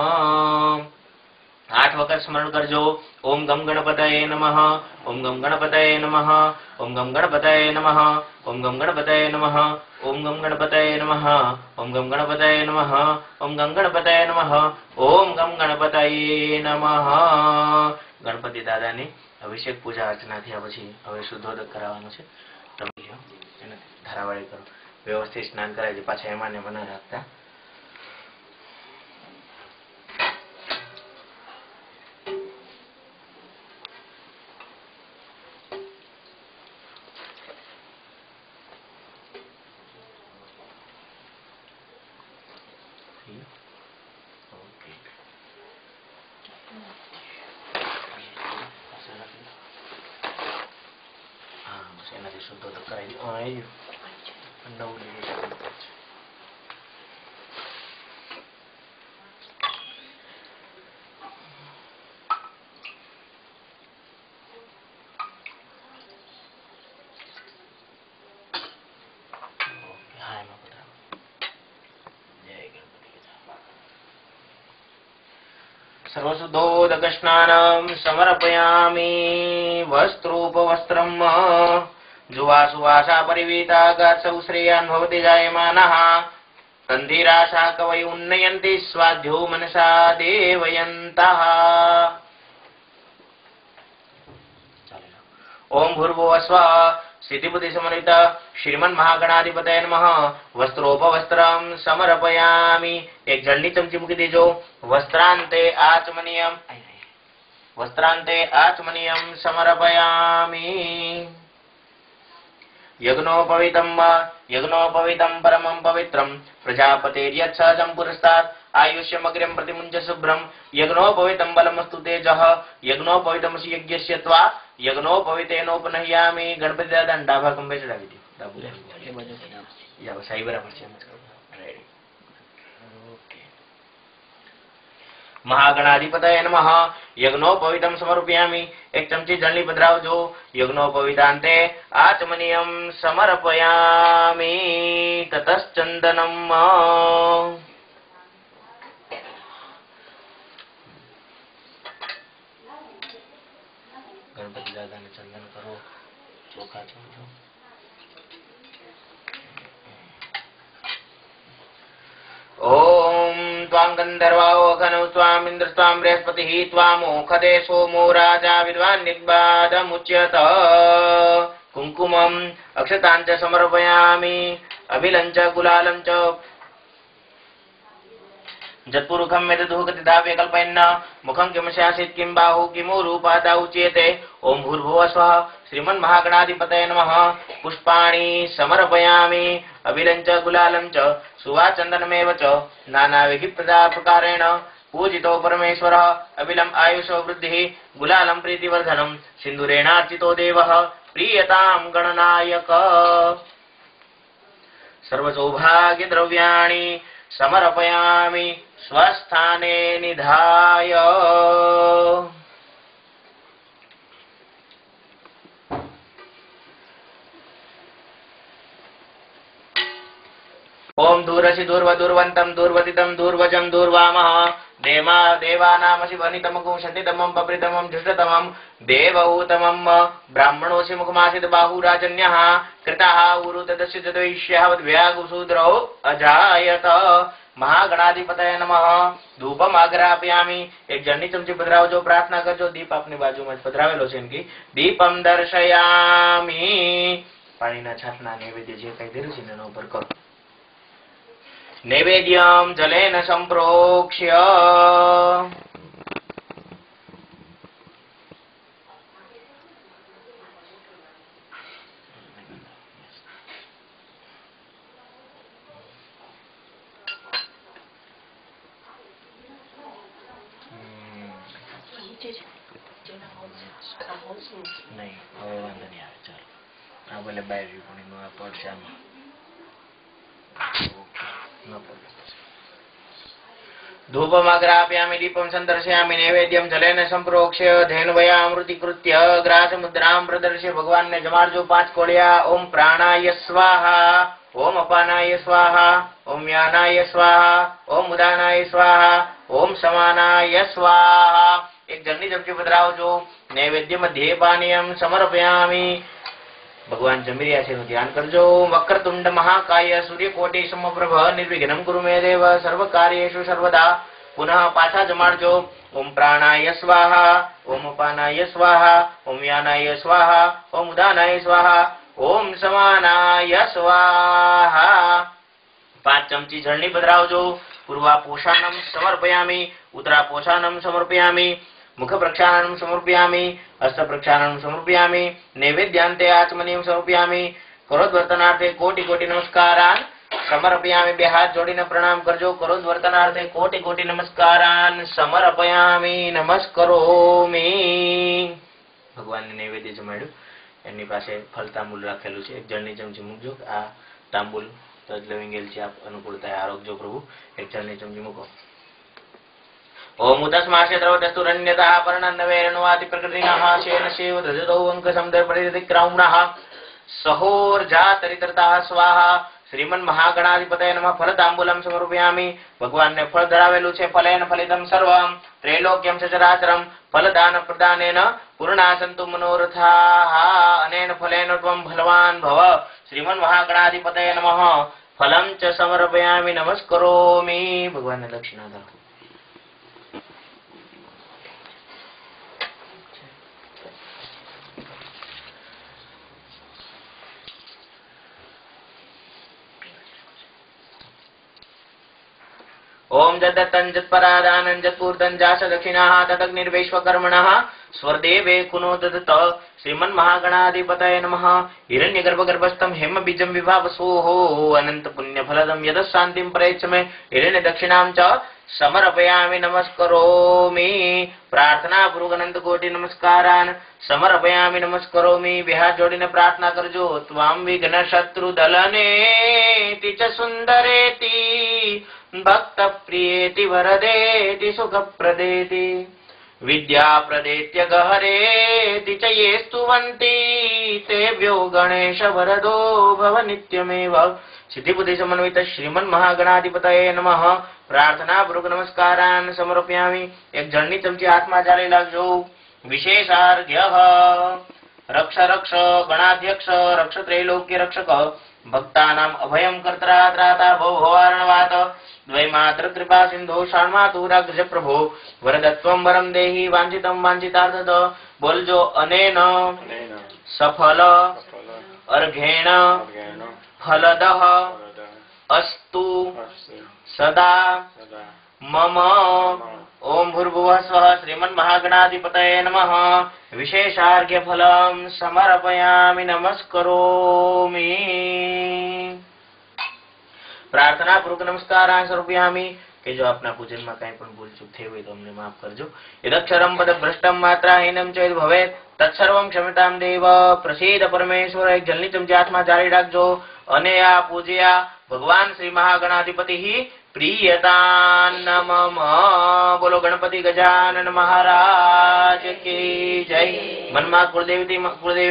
8 वखत स्मरण करजो. ओम गम गणपतये नमः, ओम गम गणपतये नमः, ओम गम गणपतये नमः, ओम गम गणपतये नमः, ओम गम गणपतये नमः, ओम गम गणपतये नमः, ओम गम गणपतये नमः, ओम गम गणपतये नमः. गणपति दादानी अभिषेक पूजा अर्चना थया पछी हवे शुद्धोदक कराववानुं छे. તમે લ્યો એને ધારાવાળી કરો, વ્યવસ્થિત સ્નાન કરાવી. પાછા એમાં ને મને રાખતા. શુદ્ધોદક કરાવી નવ सर्वशुद्धोदक स्नानं समर्पयामि. वस्त्रोपवस्त्रम् जुवासुवासा परिवीतागात्सौ श्रेयान् भवति जायमानः तन्धिराशा कवय उन्नयन्ति स्वाध्यो मनसा देवयन्तः. ओम भूर्भुवस्वः सिद्धिबुद्धि समन्वित श्रीमन्महागणाधिपतये नमः. वस्त्रोपवस्त्रं समर्पयामि. एक जलनी चमची मूकी देजो. वस्त्रांते आचमनीयं समर्पयामि. यज्ञोपवीतं परमं पवित्रं प्रजापतेर्यच्छं पुरस्तात् आयुष्यमग्र्यं प्रतिमुञ्च शुभ्रं. यज्ञोपवीतं बलमस्तु तेजः यज्ञोपवीतमसि यज्ञस्य त्वा यज्ञोपवीतेनोपनह्यामि. गणपति दादा डाभा कंबे चढ़ावी दी. साई बराबर છે. महागणाधिपतये नमः। यज्ञोपवीतं समर्पयामि। एक चमची जलनी पधरावजो। यज्ञोपवीतान्ते आचमनीयं समर्पयामि। ततश्चन्दनं गणपति दादा ने चंदन करो। चोखा चमचो। ओम त्वां गंधर्वावघनौ त्वां इंद्र त्वां बृहस्पतिः त्वामोखदे सोमो राजा विद्वान् निर्बाधमुच्यत। कुंकुमम् अक्षताञ्च समर्पयामि। अभिलं च गुलालं च जत्पुरुखं यदुहगतिधाव्य कल्पयन्न। मुखं किं स्यासीत् किं बाहु किमु रूपादा उच्यते। ओम भूर्भुवः स्वः। श्रीमन्महागणाधिपतये नमः। पुष्पाणि समर्पयामि। अभिलं च गुलालं च सुवाचन्दनमेव च नानाविधप्रकारेण पूजितो परमेश्वरः। अभिलम् आयुषो वृद्धिः गुलालं प्रीतिवर्धनं सिन्दूरेणार्चितो देवः प्रीयतां गणनायक। सर्वसौभाग्यद्रव्याणि समर्पयामि स्वस्थाने निधाय। ओम दूरसि दूर्वदूर्वन्तं दूर्वतितं दूर्वजं दूर्वामः। देवानामसि वनितमगुं शन्तितमं पप्रितमं जुष्टतमं देवऊतमं ब्राह्मणोऽसि मुखमासीत् बाहुराजन्यः कृताः उरुतदस्य तद्वैश्यः वद्व्यागुशूद्रौ अजायत। महागणाधिपतये नमः। धूपम आग्रापयामि। एक जर्नी चमची पधरावजो। प्रार्थना करजो। दीप अपनी बाजू में पधरावेलो छे इनकी। दीपम दर्शयामि। पाणीना छाटना नैवेद्य जे कई धीरू छे एना उपर करो। नैवेद्यं जलेन संप्रोक्ष्य नहीं હવે વાંધો નહીં આવે ચાલો આ ભલે બહાર પણ એમાં પડશે આમાં धूपमाग्रापयामि। दीपं सन्दर्शयामि। नैवेद्यं जलेन संप्रोक्ष्य धेन्वयामृतीकृत्य ग्रासमुद्रां प्रदर्श्य भगवान ने जमाड़जो 5 कोड़िया। ओम प्राणाय स्वाहा। ओम अपानाय स्वाहा। ओम यानाय स्वाहा। ओम उदानाय स्वाहा। ओम समानाय स्वाहा। एक जर्नी चमची पधरावजो। नैवेद्य मध्ये पानीयं समर्पयामि। भगवान जमी रह्या छे ध्यान करजो। वक्रतुंड महाकाय सूर्यकोटि समप्रभ निर्विघ्नं कुरु मे देव सर्वकार्येषु सर्वदा। पुनः पाछा जमाड़जो। ओम प्राणाय स्वाहा। ओम अपानाय स्वाहा। ओम यानाय स्वाहा। ओम उदानाय स्वाहा। ओम समानाय स्वाहा। 5 चमची जळनी पधरावजो। पूर्वापोषाणं समर्पयामि। उत्तरापोषाणं समर्पयामि। मुख प्रक्षालनं समर्पयामि। हस्त प्रक्षालनं समर्पयामि। नैवेद्यान्ते आचमनीयं समर्पयामि। करोद्वर्तनार्थे कोटि कोटि नमस्कारान् समर्पयामि। बे हाथ जोड़ीने प्रणाम करजो। करोद्वर्तनार्थे कोटि कोटि नमस्कारान् समर्पयामि। नमस्करोमि। भगवान ने नैवेद्य जमाड्યું એની પાસે ફળ તાંબુલ રાખેલું છે। એક જળની ચમચી મૂકજો। આ તાંબુલ તજ લવિંગેલ છે આપ અનુકૂળતાએ આરોગજો પ્રભુ। એક જળની ચમચી મૂકો। ओम उदस्माशे द्रवदस्तुरन्यतः पर्णन्नवेरणवाति प्रकृतिनः शेन शिव धजतो अंकसमदर्परितिक्रौम्णः सहोर्जातरितरतः स्वाहा। श्रीमन्महागणाधिपतये नमः। फलतांबूलं समर्पयामि। भगवान ने फल धरावेलुं छे। फलेन फलितं सर्वं त्रैलोक्यं सचराचरं फलदान प्रदानेन पूर्णा सन्तु मनोरथाः। अनेन फलेन त्वं फलवान् भव। श्रीमन्महागणाधिपतये नमः। फलं च समर्पयामि। नमस्करोमि। भगवान ने दक्षिणा दो। ओम जदत्तं जत्परादानं जत्पूर्तं जास दक्षिणाः तदग्निर्वैश्वकर्मणः स्वर्देवे कुनो ददत। श्रीमन्महागणाधिपतये नमः। हिरण्यगर्भगर्भस्थं हेमबीजं विभावसोः अनंत पुण्यफलदं यदः शान्तिं प्रयच्छ मे हिरण्य दक्षिणां च समर्पयामि। नमस्करोमि। प्रार्थना पूर्वक अनंत कोटि नमस्कारान् समर्पयामि। नमस्करोमि। विहार जोड़ीने प्रार्थना करजो। त्वां विघ्न शत्रु दलनेति च सुंदरेति भक्त प्रियेति वरदेति सुखप्रदेति विद्या प्रदेत्य गहरेति च ये स्तुवन्ति तेभ्यो गणेश वरदो भव नित्यमेव। सिद्धि बुद्धि समन्वित श्रीमन् महागणाधिपतये नमः। प्रार्थना पूर्वक नमस्कारान् समर्पयामि। एक जळनी चमची हाथમાં ચાલી લાગજો। विशेषार्घ्यः रक्ष रक्ष गणाध्यक्ष रक्ष त्रैलोक्य रक्षक भक्तानाम् अभयं कर्ता त्राता भववारणवात द्वैमात्र कृपा सिंधु षण्मातुराग्रज प्रभो वरदत्वं वरं देहि वांछितं वांछितार्थद। बोलजो अनेन सफल अर्घेण फलदः अस्तु सदा मम। ओम भूर्भुवः स्वः श्रीमन्महागणाधिपतये नमः। विशेषार्घ्य फलं समर्पयामि नमस्करोमि। प्रार्थना पूर्वक नमस्कार समर्पयामि કે જો આપના પૂજનમાં કાંઈ પણ ભૂલચૂક થઈ હોય તો અમને માફ કરજો। યદક્ષરમ પદભ્રષ્ટમ માત્રાહીનમ ચેદ ભવેત તત્સર્વમ ક્ષમ્યતામ દેવ। પ્રસીદ પરમેશ્વર। એક જલની ચમચી હાથમાં જાળી રાખજો અને આ પૂજ્યા ભગવાન શ્રી મહાગણાધિપતિ प्रियतान्नमः। बोलो गणपति गजानन महाराज की जय। मन में कुलदेवी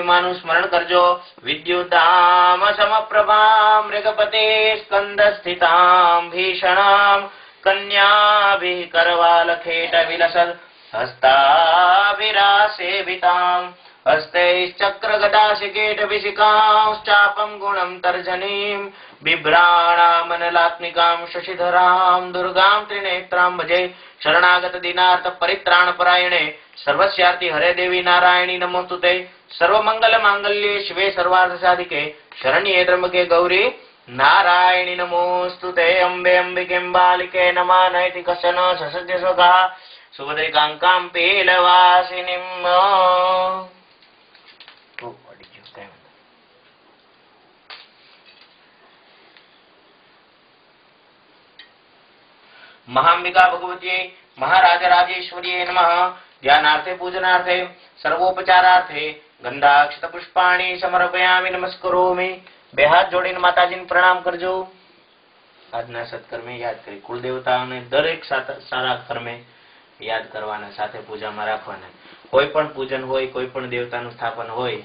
मानु स्मरण करजो। विद्युताम समप्रभां मृगपते स्कंद स्थितां भीषणां कन्याभिः करवालखेट विलसत् हस्ताभिरासेवितां हस्तैश्चक्र गदाशिकेट विशिकांश्चापं गुणं तर्जनीं बिभ्राणामनलात्मिकां शशिधरां दुर्गां त्रिनेत्रां भजे। शरणागत दीनार्थ परित्राण परायणे सर्वस्यार्ति हरे देवी नारायणी नमोस्तुते। सर्वमंगल मांगल्ये शिवे सर्वार्थ साधिके शरण्ये त्र्यंबके गौरी नारायणी नमोस्तुते। अम्बे अंबिके बालिके नमः नैति कश्चन ससज्य स्वगा सुभद्रिकांकां पीलवासिनीं। महांबिका भगवती महाराजराजेश्वरी नमः। ध्यानार्थे पूजनार्थे सर्वोपचारार्थे गंधाक्षत पुष्पाणि समर्पयामि नमस्करोमि। बे हाथ जोड़ीने माताजीने प्रणाम करजो। આજના સત્કર્મે યાદ કરી કુળદેવતાઓને દરેક સારા કર્મે યાદ કરવાના, સાથે પૂજામાં રાખવાના। કોઈ પણ પૂજન હોય, કોઈ પણ દેવતાનું સ્થાપન હોય,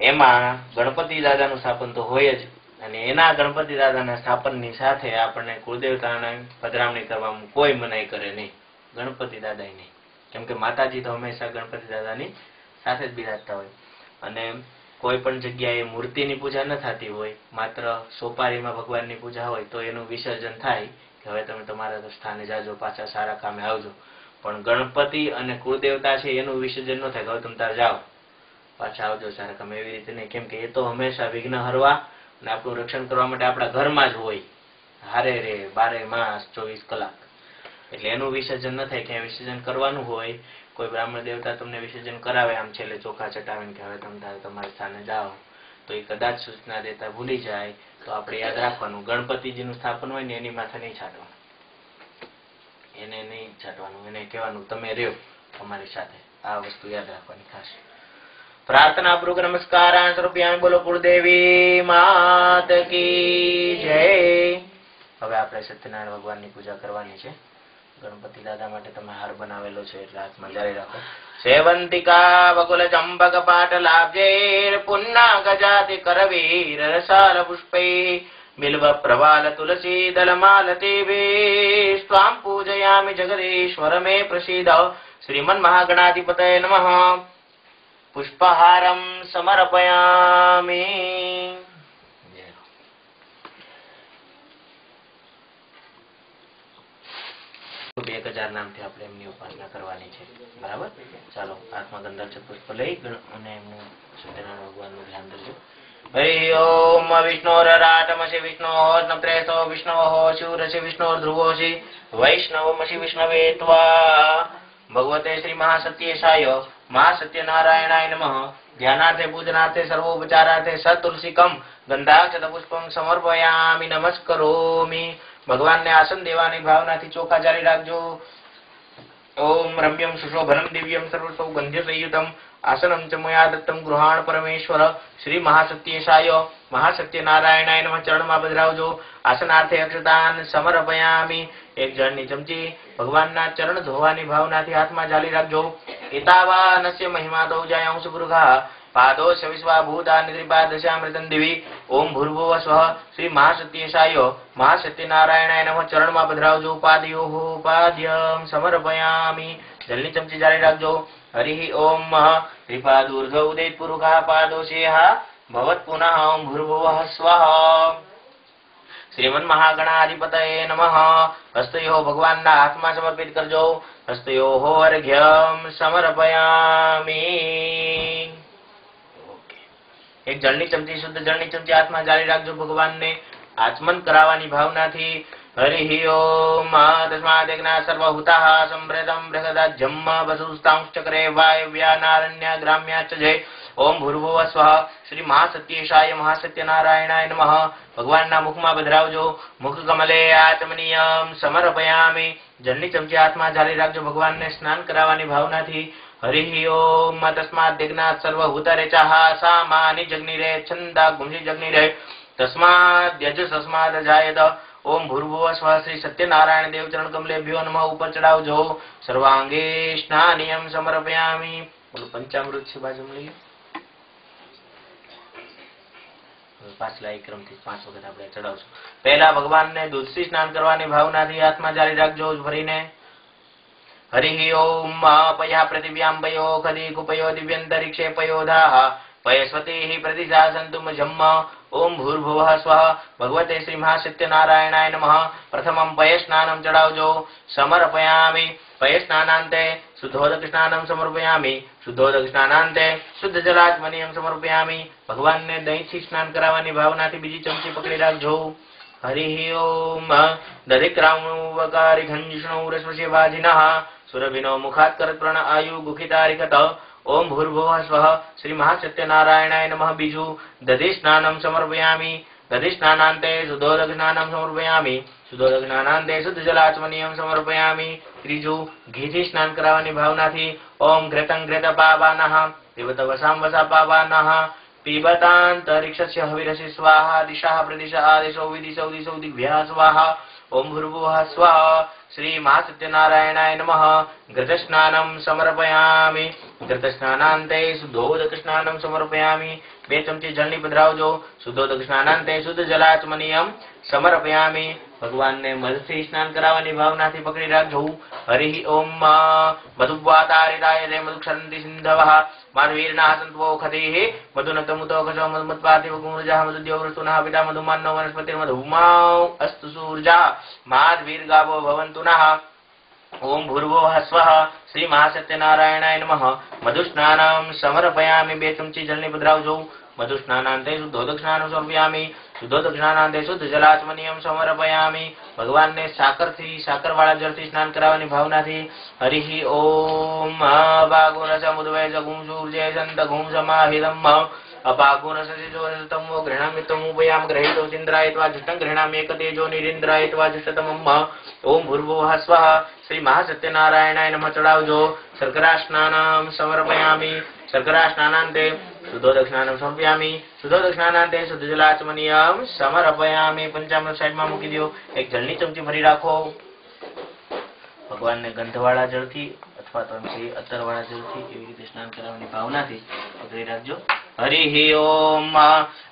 એમાં ગણપતિ દાદાનું સ્થાપન તો હોય જ, અને એના ગણપતિ દાદાના સ્થાપનની સાથે આપણને કુળદેવતાને પધરામણી કરવામાં કોઈ મનાઈ કરે નહીં, ગણપતિ દાદાએ નહીં, કેમ કે માતાજી તો હંમેશા ગણપતિ દાદાની સાથે જ બિરાજતા હોય। અને કોઈ પણ જગ્યાએ મૂર્તિની પૂજા ન થતી હોય, માત્ર સોપારીમાં ભગવાનની પૂજા હોય તો એનું વિસર્જન થાય કે હવે તમે તમારા સ્થાને જાજો, પાછા સારા કામે આવજો। પણ ગણપતિ અને કુળદેવતા છે એનું વિસર્જન ન થાય કે હવે તમે તાર જાઓ, પાછા આવજો સારા કામે, એવી રીતે નહીં, કેમ કે એ તો હંમેશા વિઘ્ન હરવા અને આપણું રક્ષણ કરવા માટે આપણા ઘરમાં જ હોય, હારે રે 12 માસ 24 કલાક। એટલે એનું વિસર્જન ન થાય, ક્યાંય વિસર્જન કરવાનું હોય, કોઈ બ્રાહ્મણ દેવતા તમને વિસર્જન કરાવે આમ છેલ્લે ચોખા ચટાવીને કે હવે તમે તમારા સ્થાને જાઓ, તો એ કદાચ સૂચના દેતા ભૂલી જાય તો આપણે યાદ રાખવાનું, ગણપતિજીનું સ્થાપન હોય ને એની માથે નહીં છાંટવાનું, એને નહીં છાંટવાનું, એને કહેવાનું તમે રહ્યો અમારી સાથે। આ વસ્તુ યાદ રાખવાની ખાસ। प्रार्थना पूर्वक नमस्कार स्वरूपियामि। बोलो कुलदेवी मात की जय। હવે આપણે સત્યનારાયણ ભગવાનની પૂજા કરવાની છે। ગણપતિ દાદા માટે તમે હાર બનાવેલો છે એટલે હાથમાં જાળી રાખો। સેવંતિકા બકુલ ચંપક પાટલાબ્જૈર પુન્ના ગજાતિ કરવીર રસાલ પુષ્પૈ बिल्व प्रवाल तुलसी दलमालतीभिः स्वां पूजयामि जगदीश्वर मे प्रसीद। श्रीमन्महागणाधिपतये नमः। पुष्पहारं समर्पयामि। 1000 નામથી આપણે એમની ઉપાસના કરવાની છે, બરાબર? ચાલો હાથમાં ગંધાક્ષર પુષ્પ લઈ અને એમનું સત્યનારાયણ ભગવાનનું ધ્યાન ધરજો। हरि ओम विष्णोराटमसि विष्णोर्नप्रेतो विष्णोः शिवरसि विष्णोर्ध्रुवोऽसि वैष्णवमसि विष्णवे त्वा भगवते श्री महासत्येशाय महासत्यनारायणाय नमः। ध्यानार्थे पूजनार्थे सर्वोपचारार्थे सतुलसीकम गंधाक्षत पुष्पं समर्पयामि नमस्करोमि। भगवान ने आसन देवानी भावनाथी चोखा जारी राखजो। ओम रम्यं सुशोभनं दिव्यं सर्वसौगन्ध्यसंयुतं आसनं च मया दत्तं गृहाण परमेश्वर श्री महासत्येशाय महासत्यनारायणाय नमः। चरणમાં પધરાવજો। આસનાર્થે અક્ષતાન સમર્પયામિ। એક જળની ચમચી ભગવાનના ચરણ ધોવાની ભાવનાથી હાથમાં ઝાલી રાખજો। એતાવાનસ્ય મહિમા દૌજાયં સુગૃહા पादो विश्वाभूतानि त्रिपादशामृतं दिवि। ओम भूर्भुवः स्वः श्री महासत्येशाय महासत्यनारायणाय नमः। चरणમાં પધરાવજો। પાદયોઃ પાદ્યં સમર્પયામિ। જલની ચમચી જાળી રાખજો। હરિ ઓમ ત્રિપાદૂર્ધ્વ ઉદિત પુરુષः પાદોશેહ ભવત પુનઃ। ઓમ ભૂર્ભુવઃ સ્વઃ श्रीमन्महागणाधिपतये नमः। हस्तयोः भगवानના હાથમાં સમર્પિત કરજો। हस्तयोः अर्घ्यं समर्पयामि। एक जलनी चमची शुद्ध जलनी चमची हाथમાં જાળી રાખજો। ભગવાનને આચમન કરાવવાની ભાવનાથી। हरि ओम तस्मादेकना सर्वभूताः संभृतं बृहदाज्यं वसुस्तांश्चक्रे वायव्यानारण्य ग्राम्याच्च जय। ओम भूर्भुवः स्वः श्री महासत्येशाय महासत्यनारायणाय नमः। भगवानના મુખમાં પધરાવજો। મુખ કમલે આચમનીયં સમર્પયામિ। જલની ચમચી હાથમાં જાળી રાખજો। ભગવાનને સ્નાન કરાવવાની ભાવનાથી। हरि ओम तस्माद्यज्ञात् सर्वभूतरेचः सामानि जग्निरे छन्दा गुंसि जग्निरे तस्माद्यजसस्मादजायत। ओम भूर्भुवः स्वः श्री सत्यनारायण देव चरण कमलेभ्यो नमः। ऊपर चढ़ावजो। सर्वांगे स्नानियं समर्पयामि। बोलो पंचामृत से बाजू में लઈએ। પાછલા એક ક્રમથી 5 વખત આપણે ચડાવશું। પહેલા ભગવાનને દૂધથી સ્નાન કરવાની ભાવનાથી હાથમાં જાળી રાખજો ભરીને। हरि ओम पया पृथिव्यां पयो खदि कुपयो दिव्यंतरिक्षे पयोधाः पयस्वतीः प्रतिशा सन्तु मजम्म। ओम भूर्भुवः स्वः भगवते श्री महासत्यनारायणाय नमः। प्रथमं पयस्नानं चढ़ावजो। समर्पयामि। पयस्नानान्ते शुद्धोदक स्नानं समर्पयामि। शुद्धोदक स्नानान्ते शुद्ध जलाचमनीयं समर्पयामि। भगवानने दહીંથી સ્નાન કરાવવાની ભાવનાથી બીજી ચમચી પકડી રાખજો। हरि ओम दधिक्रामुवकारी घञ्जिष्णु रश्वसेवाजिनः सुरभिनो मुखात् करत्प्रण आयु गुखितारिकत। ओम भूर्भुवः स्वः श्री महासत्यनारायणाय नमः। बीजु दधि स्नानं समर्पयामि। दधि स्नानान्ते शुद्धोदक स्नानं समर्पयामि। शुद्धोदक स्नानान्ते शुद्ध जलाचमनीयं समर्पयामि। त्रीजु घीથી स्नान करावવાની ભાવનાથી। ओम घृतं घृतपावानः पिबत वसां वसापावानः पिबतान्तरिक्षस्य हविरसि स्वाहा दिशः प्रदिशः आदिशो विदिशो दिशो दिग्भ्यः स्वाहा। ओम भूर्भुवः स्वः श्री महासत्यनारायणाय नमः। घृतस्नानं समर्पयामि। घृतस्नानान्ते शुद्धोदक स्नानं समर्पयामि। 2 चमची जलनी पधरावजो। शुद्धोदक स्नानान्ते शुद्ध जलाचमनीयं समर्पयामि। भगवानने मधुથી સ્નાન કરાવવાની ભાવનાથી પકડી રાખજો। हरि ओम मधुवातारिताय दे मधुक्षरन्ति सिन्धवः माधवीर्णाः सन्त्वो खतिः मधुनतमुतो कशो मधुमत्पातिव गुणजः मधुद्योवृतुनः पिता मधुमान्नो वनस्पतिर्मधुमाौ अस्तु सूर्जा माधवीर्गावो भवन्तु नः। ओम भूर्भुवः स्वः श्री महासत्यनारायणाय नमः। मधुस्नानं समर्पयामि। 2 चमची जलनी पधरावजो। मधुस्नानान्ते शुद्धोदक स्नानं समर्पयामि। शुद्धोदक स्नानान्ते शुद्ध जलाचमनीयं समर्पयामि। भगवानने साकरवाળા જળથી સ્નાન કરાવવાની ભાવનાથી। हरि ओम अपागुणसमुद्वय गुंसूर्जे सन्त गुंसमाहितम् अपागुणससिजोतमो गृह्णामितमुपयाम गृहीतो चिन्द्रायत्वा जुष्टं गृह्णामि एकतेजो निरिन्द्रायत्वा जुष्टतमम्। ओम भूर्भुवः स्वः श्री महासत्यनारायणाय नमः। चढ़ावजो। शर्करा स्नानं समर्पयामि। शर्करा स्नानान्ते शुद्धोदक स्नानं समर्पयामि। शुद्धोदक स्नानान्ते शुद्ध जलाचमनीयं समर्पयामि। पंचामृत साइडમાં મૂકી દો। એક જળની ચમચી ભરી રાખો। ભગવાનને ગંધવાળા જળથી અથવા તો અત્તરવાળા જળથી એવી રીતે સ્નાન કરાવવાની ભાવનાથી પકડી રાખજો। हरि ओम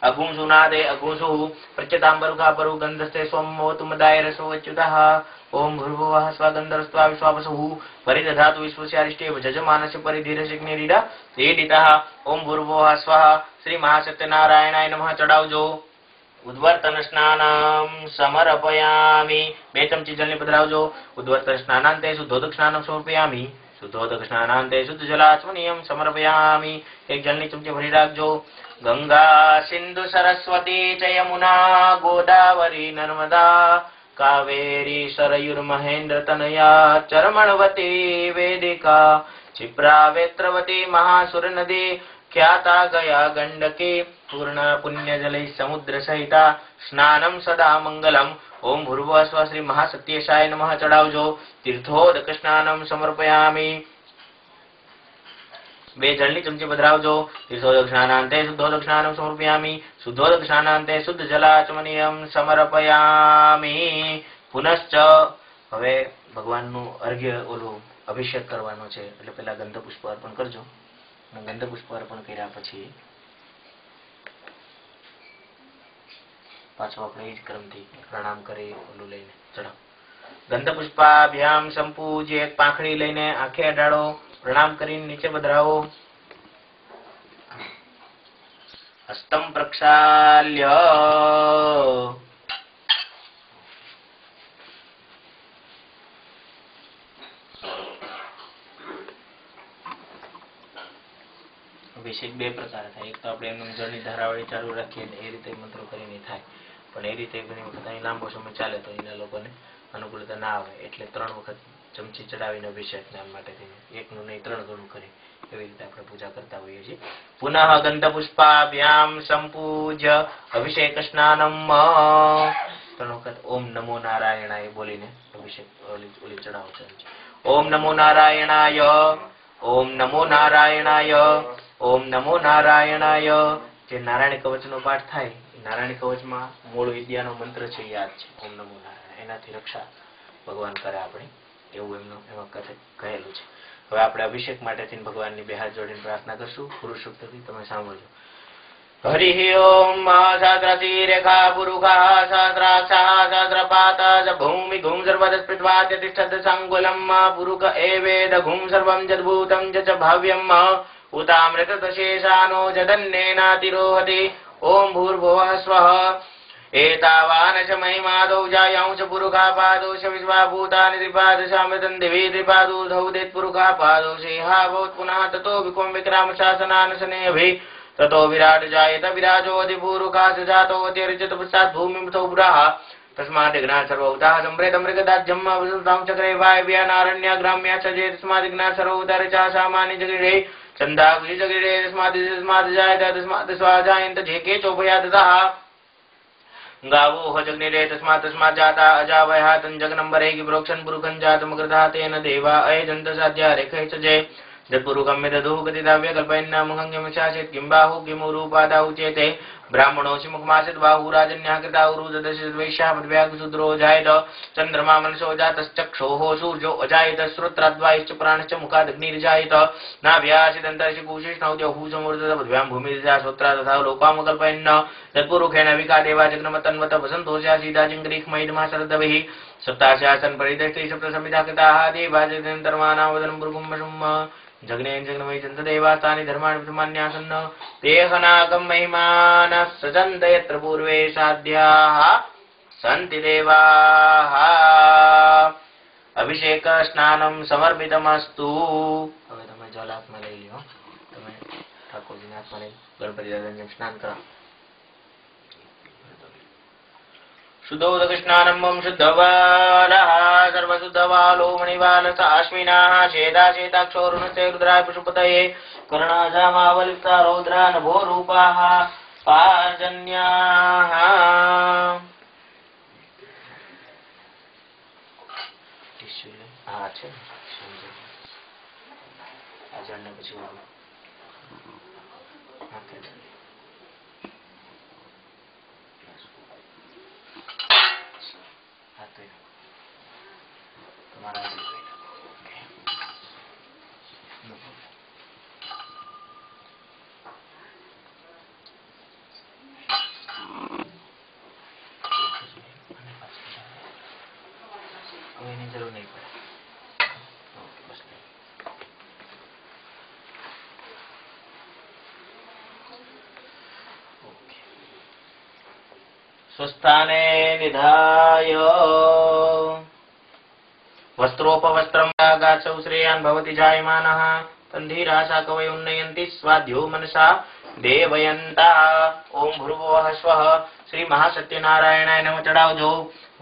अगुंसुनादे अगुंसु प्रत्यतांबरुखापरु गंधस्ते सोमोतुमदाय रसोच्युतः। ओम भूर्भुवः स्वगंधरस्त्वा विश्वावसुः परिदधातु विश्वस्यारिष्टे जजमानस्य परिधीरशिग्निरीडा एडितः। ओम भूर्भुवः स्वः श्री महासत्यनारायणाय नमः। चढ़ावजो। उद्वर्तन स्नानं समर्पयामि। 2 चमची जलनी पधरावजो। उद्वर्तन स्नानान्ते शुद्धोदक स्नानं समर्पयामि। शुद्धोदक स्नानान्ते शुद्ध जलाचमनीयं समर्पयामि। एक जलनी चमची भरी રાખજો। गंगा सिंधु सरस्वती च यमुना गोदावरी नर्मदा कावेरी सरयुर्महेन्द्र तनया चरमणवती वेदिका क्षिप्रा वेत्रवती महासुर नदी ख्याता गया गंडकी पूर्ण पुण्य जलै समुद्र सहिता स्नानं सदा मंगलम्। ओम भूर्भुवः स्वः श्री महासत्येशाय नमः चढ़ावजो। तीर्थोदक स्नानम समर्पयामि। बे जलनी चमची पधरावजो। तीर्थोदक स्नानांते शुद्धोदक स्नानम समर्पयामि। शुद्धोदक स्नानांते शुद्ध जलाचमनीयम समर्पयामि। पुनश्च हवे भगवानનું અર્ઘ્ય ઓલું અભિષેક કરવાનો છે એટલે પેલા ગંધ પુષ્પ અર્પણ કરજો અને ગંધ પુષ્પ અર્પણ કર્યા પછી પાછો આપણે એ જ ક્રમથી પ્રણામ કરી ઓલું લઈને ચડાવ ગંધ પુષ્પાભ્યામ સંપૂજ્ય એક પાંખડી લઈને આંખે અડાડો પ્રણામ કરીને નીચે પધરાવો હસ્તમ પ્રક્ષાલ્ય અભિષેક બે પ્રકાર થાય એક તો આપણે એમનું જળની ધારાવાળી ચાલુ રાખીએ ને એ રીતે મંત્રો કરીને થાય પણ એ રીતે ઘણી વખત અહીં લાંબો સમય ચાલે તો એના લોકોને અનુકૂળતા ના આવે એટલે 3 વખત ચમચી ચડાવીને અભિષેક નામ માટે એકનું નહીં 3 ગણું કરી એવી રીતે આપણે પૂજા કરતા હોઈએ છીએ પુનઃ ગંધ પુષ્પાભ્યામ સંપૂજ્ય અભિષેક સ્નાનમ 3 વખત ઓમ નમો નારાયણાય બોલીને અભિષેક ઓલી ચડાવો છે ઓમ નમો નારાયણાય ઓમ નમો નારાયણાય ओम नमो नारायणाय जे नारायण कवचनो पाठ थाय नारायण कवचमां मूळ विद्यानो मंत्र छे याद छे ओम नमो नारायण एनाथी रक्षा भगवान करे आपणे एवुं एमनो एमां कहेલું છે હવે આપણે અભિષેક માટેથી ભગવાનની બે હાથ જોડીને પ્રાર્થના કરશું પુરુષ સૂક્તથી તમે સાંભળજો हरि ओम सहस्रशी रेखा पुरुषः सहस्राक्षः सहस्रपातः भूमि घुं सर्वदस्पृत्वात्यतिष्ठत् संकुलम् पुरुष एवेद घुं सर्वं जद्भूतं च भाव्यम् उतामृतशेषानो जदन्नेनातिरोहति ओम भूर्भुवः स्वः एतावान् च महिमादौ जायांश पुरुषापादौ च विश्वाभूतानि त्रिपादशामृतं दिवि त्रिपादोधौ देत्पुरुषापादौ शेहाभवत् पुनः ततो विकुं विक्रामशासनानशनेऽभि ततो विराट जायत विराजोऽधिपूरुकाश जातो अतिरिचित पश्चात् भूमिमथो पुरः तस्मादिग्ना सर्वौतः सम्प्रेतं मृगदाज्यम् वसन्तां चक्रे वायव्यानारण्या ग्राम्या च जे तस्मादिग्ना सर्वौतर च सामान्य जगृहे चन्दाक्षि जगृहे तस्मात् जायत तस्मात् स्वाजायन्त झेके चोभयादतः गावोः जग्निरे तस्मात् जाता अजावयः तञ्जग्नम्बरे प्रोक्षन् पुरुखं जातमकृतः तेन देवा अयजन्त साध्या रेखे च जे जत्पुरुषं विदधुः गतिदाव्य कल्पयन्नामहङ्गमिषाचेत् किं बाहु किमुरूपादा उच्यते ब्राह्मणोऽसि मुखमासीत् बाहुराजन्यः कृताउरुदशवैश्याः पद्व्यागशूद्रो जायत चन्द्रमा मनसो जातश्चक्षोः सूर्यो अजायत श्रोत्राद्वायुश्च प्राणश्च मुखादग्निर्जायत नाभ्यासिदन्तर्षि कुशिष्णौद्यौः समूर्धत पद्भ्यां भूमिर्जा श्रोत्रा तथा लोकामकल्पयन् तत्पुरुषेण विकादेवा जग्नमतन्वत वसन्तोषासीदा जिङ्गरीक्मयिदमः शरदभिः सप्ताशासन् परिदष्टि सप्तसमिधा कृताः देवाजन्तर्मानावदनं भृगुम्बशुम् जग्नेन जग्नमयि चन्द देवास्तानि धर्माणि प्रमाण्यासन् ते हनाकं महिमानः सजन्त यत्र पूर्वे साध्याः सन्ति देवाः अभिषेक स्नानं समर्पितमस्तु હવે તમે જલ હાથમાં લઈ લ્યો તમે ઠાકોરજીના હાથમાં લઈ ગણપતિ દાદાને સ્નાન કરાવો शुद्धोदक स्नानं मम शुद्धवालः सर्वशुद्धवालो मणिवालस अश्विनाः शेदाशेताक्षोरुणस्य रुद्राय पशुपतये कर्णाजामावलिप्ता रौद्रा नभो रूपाः पार्जन्याः जरूर नहीं पड़े बस स्वस्थाने निधाय वस्त्रोपवस्त्रं गाचौ श्रेयान् भवति जायमानः तन्धीराशा कवय उन्नयन्ति स्वाध्यो मनसा देवयन्ता ओम भूर्भुवः स्वः श्री महासत्यनारायणाय नमः चढ़ावजो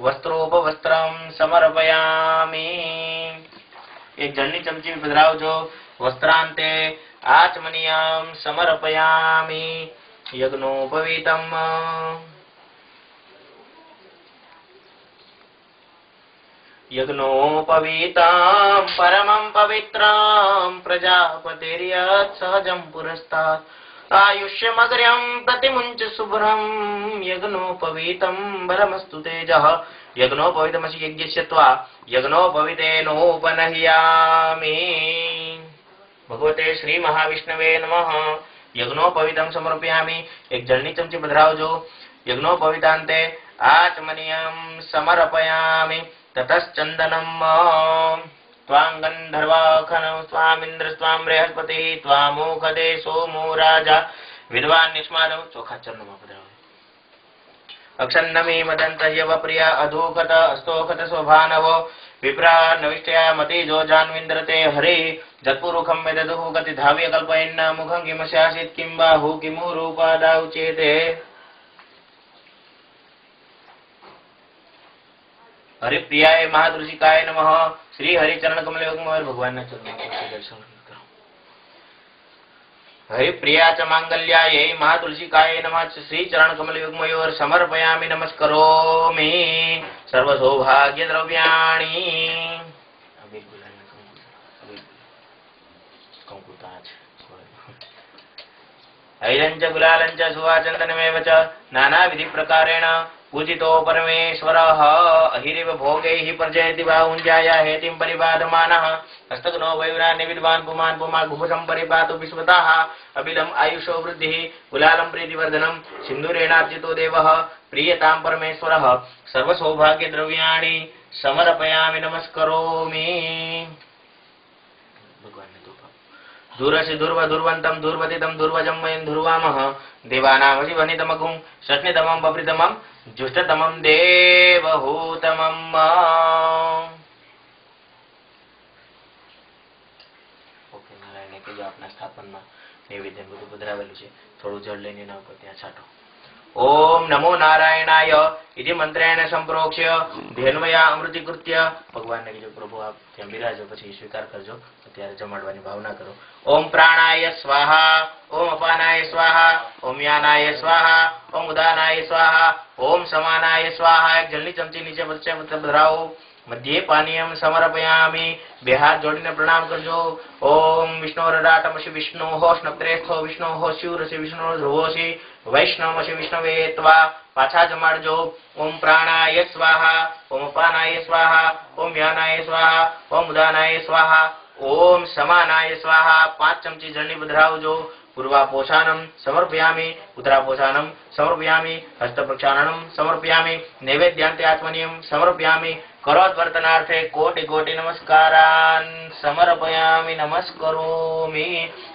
वस्त्रोपवस्त्रं समर्पयामि एक जलनी चमची पधरावजो वस्त्रांते आचमनीयं समर्पयामि यज्ञोपवीतम् यज्ञोपवीतां परमं पवित्रां प्रजापतिर्यत् सहजं पुरस्तात् आयुष्यमग्र्यं प्रतिमुञ्च शुभ्रं यज्ञोपवीतं बलमस्तु तेजः यज्ञोपवीतमसि यज्ञस्य त्वा यज्ञोपवीतेनोपनह्यामि। भगवते श्री महाविष्णवे नमः। यज्ञोपवीतं समर्पयामि। एक जलनी चमची पधरावजो। यज्ञोपवीतान्ते आचमनीयं समर्पयामि। ततश्चंदनम त्वां गन्धर्वाखनं त्वामिन्द्र त्वां बृहस्पति त्वामोखदे सोमो राजा विद्वान् निष्मादं चोखा चरणમાં પધરાવો। अक्षन्नमी मदन्तह्यव प्रिया अधोखत अस्तोखत शोभानवो विप्रा नविष्टया मतिजो जान्विन्द्रते हरि जत्पुरुखं वेददुः गति धाव्य कल्पयन्न मुखं किमस्यासीत् किं बाहु किमु रूपादाउ चेते। हरिप्रियाय महादुर्शिकाय नमः। श्री हरिचरण कमल भगवान दर्शन करो। हरिप्रिया च मांगल्याय महातुलसीकाय नमः। श्री चरण कमल युग्मयोर समर्पयामि नमस्करोमि सर्व सौभाग्य द्रव्याणि। ऐरञ्च गुलालञ्च सुवाचन्दनमेव च नानाविधि प्रकारेण पूजितो परमेश्वरः अहिरिव भोगैः पर्जयति बाहुञ्जाया हेतिं परिबाधमानः हस्तघ्नो वैरान्य विद्वान् पुमान् पुमान् भुभुषं परिपातु विश्वतः अबिलम् आयुषो वृद्धिः कुलालं प्रीतिवर्धनं सिन्दूरेणार्चितो देवः प्रीयतां परमेश्वरः सर्वसौभाग्यद्रव्याणि समर्पयामि नमस्करोमि। दूरसि दूर्व दूर्वन्तं दूर्वतितं दूर्वजं वयं दूर्वामः देवानामसि वनितमघुं षष्णितमं बभृतमं जुष्टतमं देवहूतमं। ओके नारायण के जो अपना स्थापन में नैवेद्य બધું પધરાવેલું છે થોડું જળ લઈને એના ઉપર ત્યાં છાંટો। ओम नमो नारायणाय इति मंत्रेण संप्रोक्ष्य धेन्वया अमृतीकृत्य भगवान ने जो प्रभु आप ત્યાં બિરાજો પછી સ્વીકાર કરજો અત્યારે જમાડવાની ભાવના કરો। ओम प्राणाय स्वाहा ओम अपानाय स्वाहा ओम यानाय स्वाहा ओम उदानाय स्वाहा ओम समानाय स्वाहा। एक जलनी चमची नीचे बच्चे पधराओ। मध्य पानीयम समर्पयामि। बे हाथ जोड़ीने प्रणाम करजो। ओम विष्णोरराटमसि विष्णोः स्नप्त्रेस्थो विष्णोः शिवरसि विष्णोः ध्रुवोसि वैष्णवमसि विष्णवे त्वा पाछा जमाड़जो। ओम प्राणाय स्वाहा ओम अपानाय स्वाहा ओम यानाय स्वाहा ओम उदानाय स्वाहा ओम समानाय स्वाहा। 5 चमची जलनी पधरावजो। पूर्वापोषाणं समर्पयामि उत्तरापोषाणं समर्पयामि हस्तप्रक्षालनं समर्पयामि नैवेद्यान्ते आत्मनीयं समर्पयामि करोद्वर्तनार्थे कोटि कोटि नमस्कारान् समर्पयामि नमस्करोमि।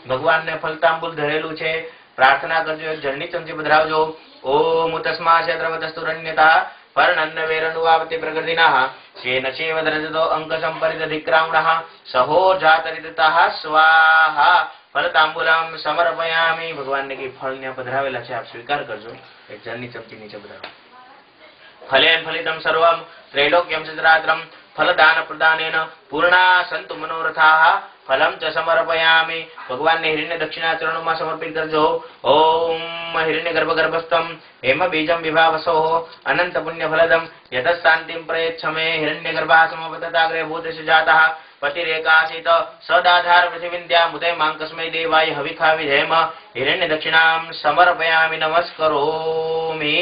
भगवान ने फलतांबूल धरेलू छे प्रार्थना करजो। एक जलनी चमची पधरावजो। ओम तस्मास्य द्रवतस्तुरन्यता पर्णन्नवेरनुवावति प्रकृतिनः शेन चेव दरजतो अंकसंपरितधिक्रामणः सहोजातरितः स्वाहा। फलतांबूलम समर्पयामि। भगवान ने कई फल ने पधरावेला छे आप स्वीकार करजो। एक जलनी चमची नीचे पधराવો। फलेन फलितं सर्वं त्रैलोक्यं सचराचरं फलदान प्रदानेन पूर्णा सन्तु मनोरथाः फलं च समर्पयामि। भगवान ने हिरण्य दक्षिणा चरणों में समर्पित करजो। ओम हिरण्य गर्भस्थम हेम बीजम विभावसोः अनंत पुण्य फलदम यतः शांतिं प्रयच्छमे हिरण्य गर्भा समवतताग्रे भूतस्य जातः पतिरेकासीत सदाधार पृथिविन्द्या मुदय मांकस्मै देवाय हविखा विधेम हिरण्य दक्षिणां समर्पयामि नमस्करोमि।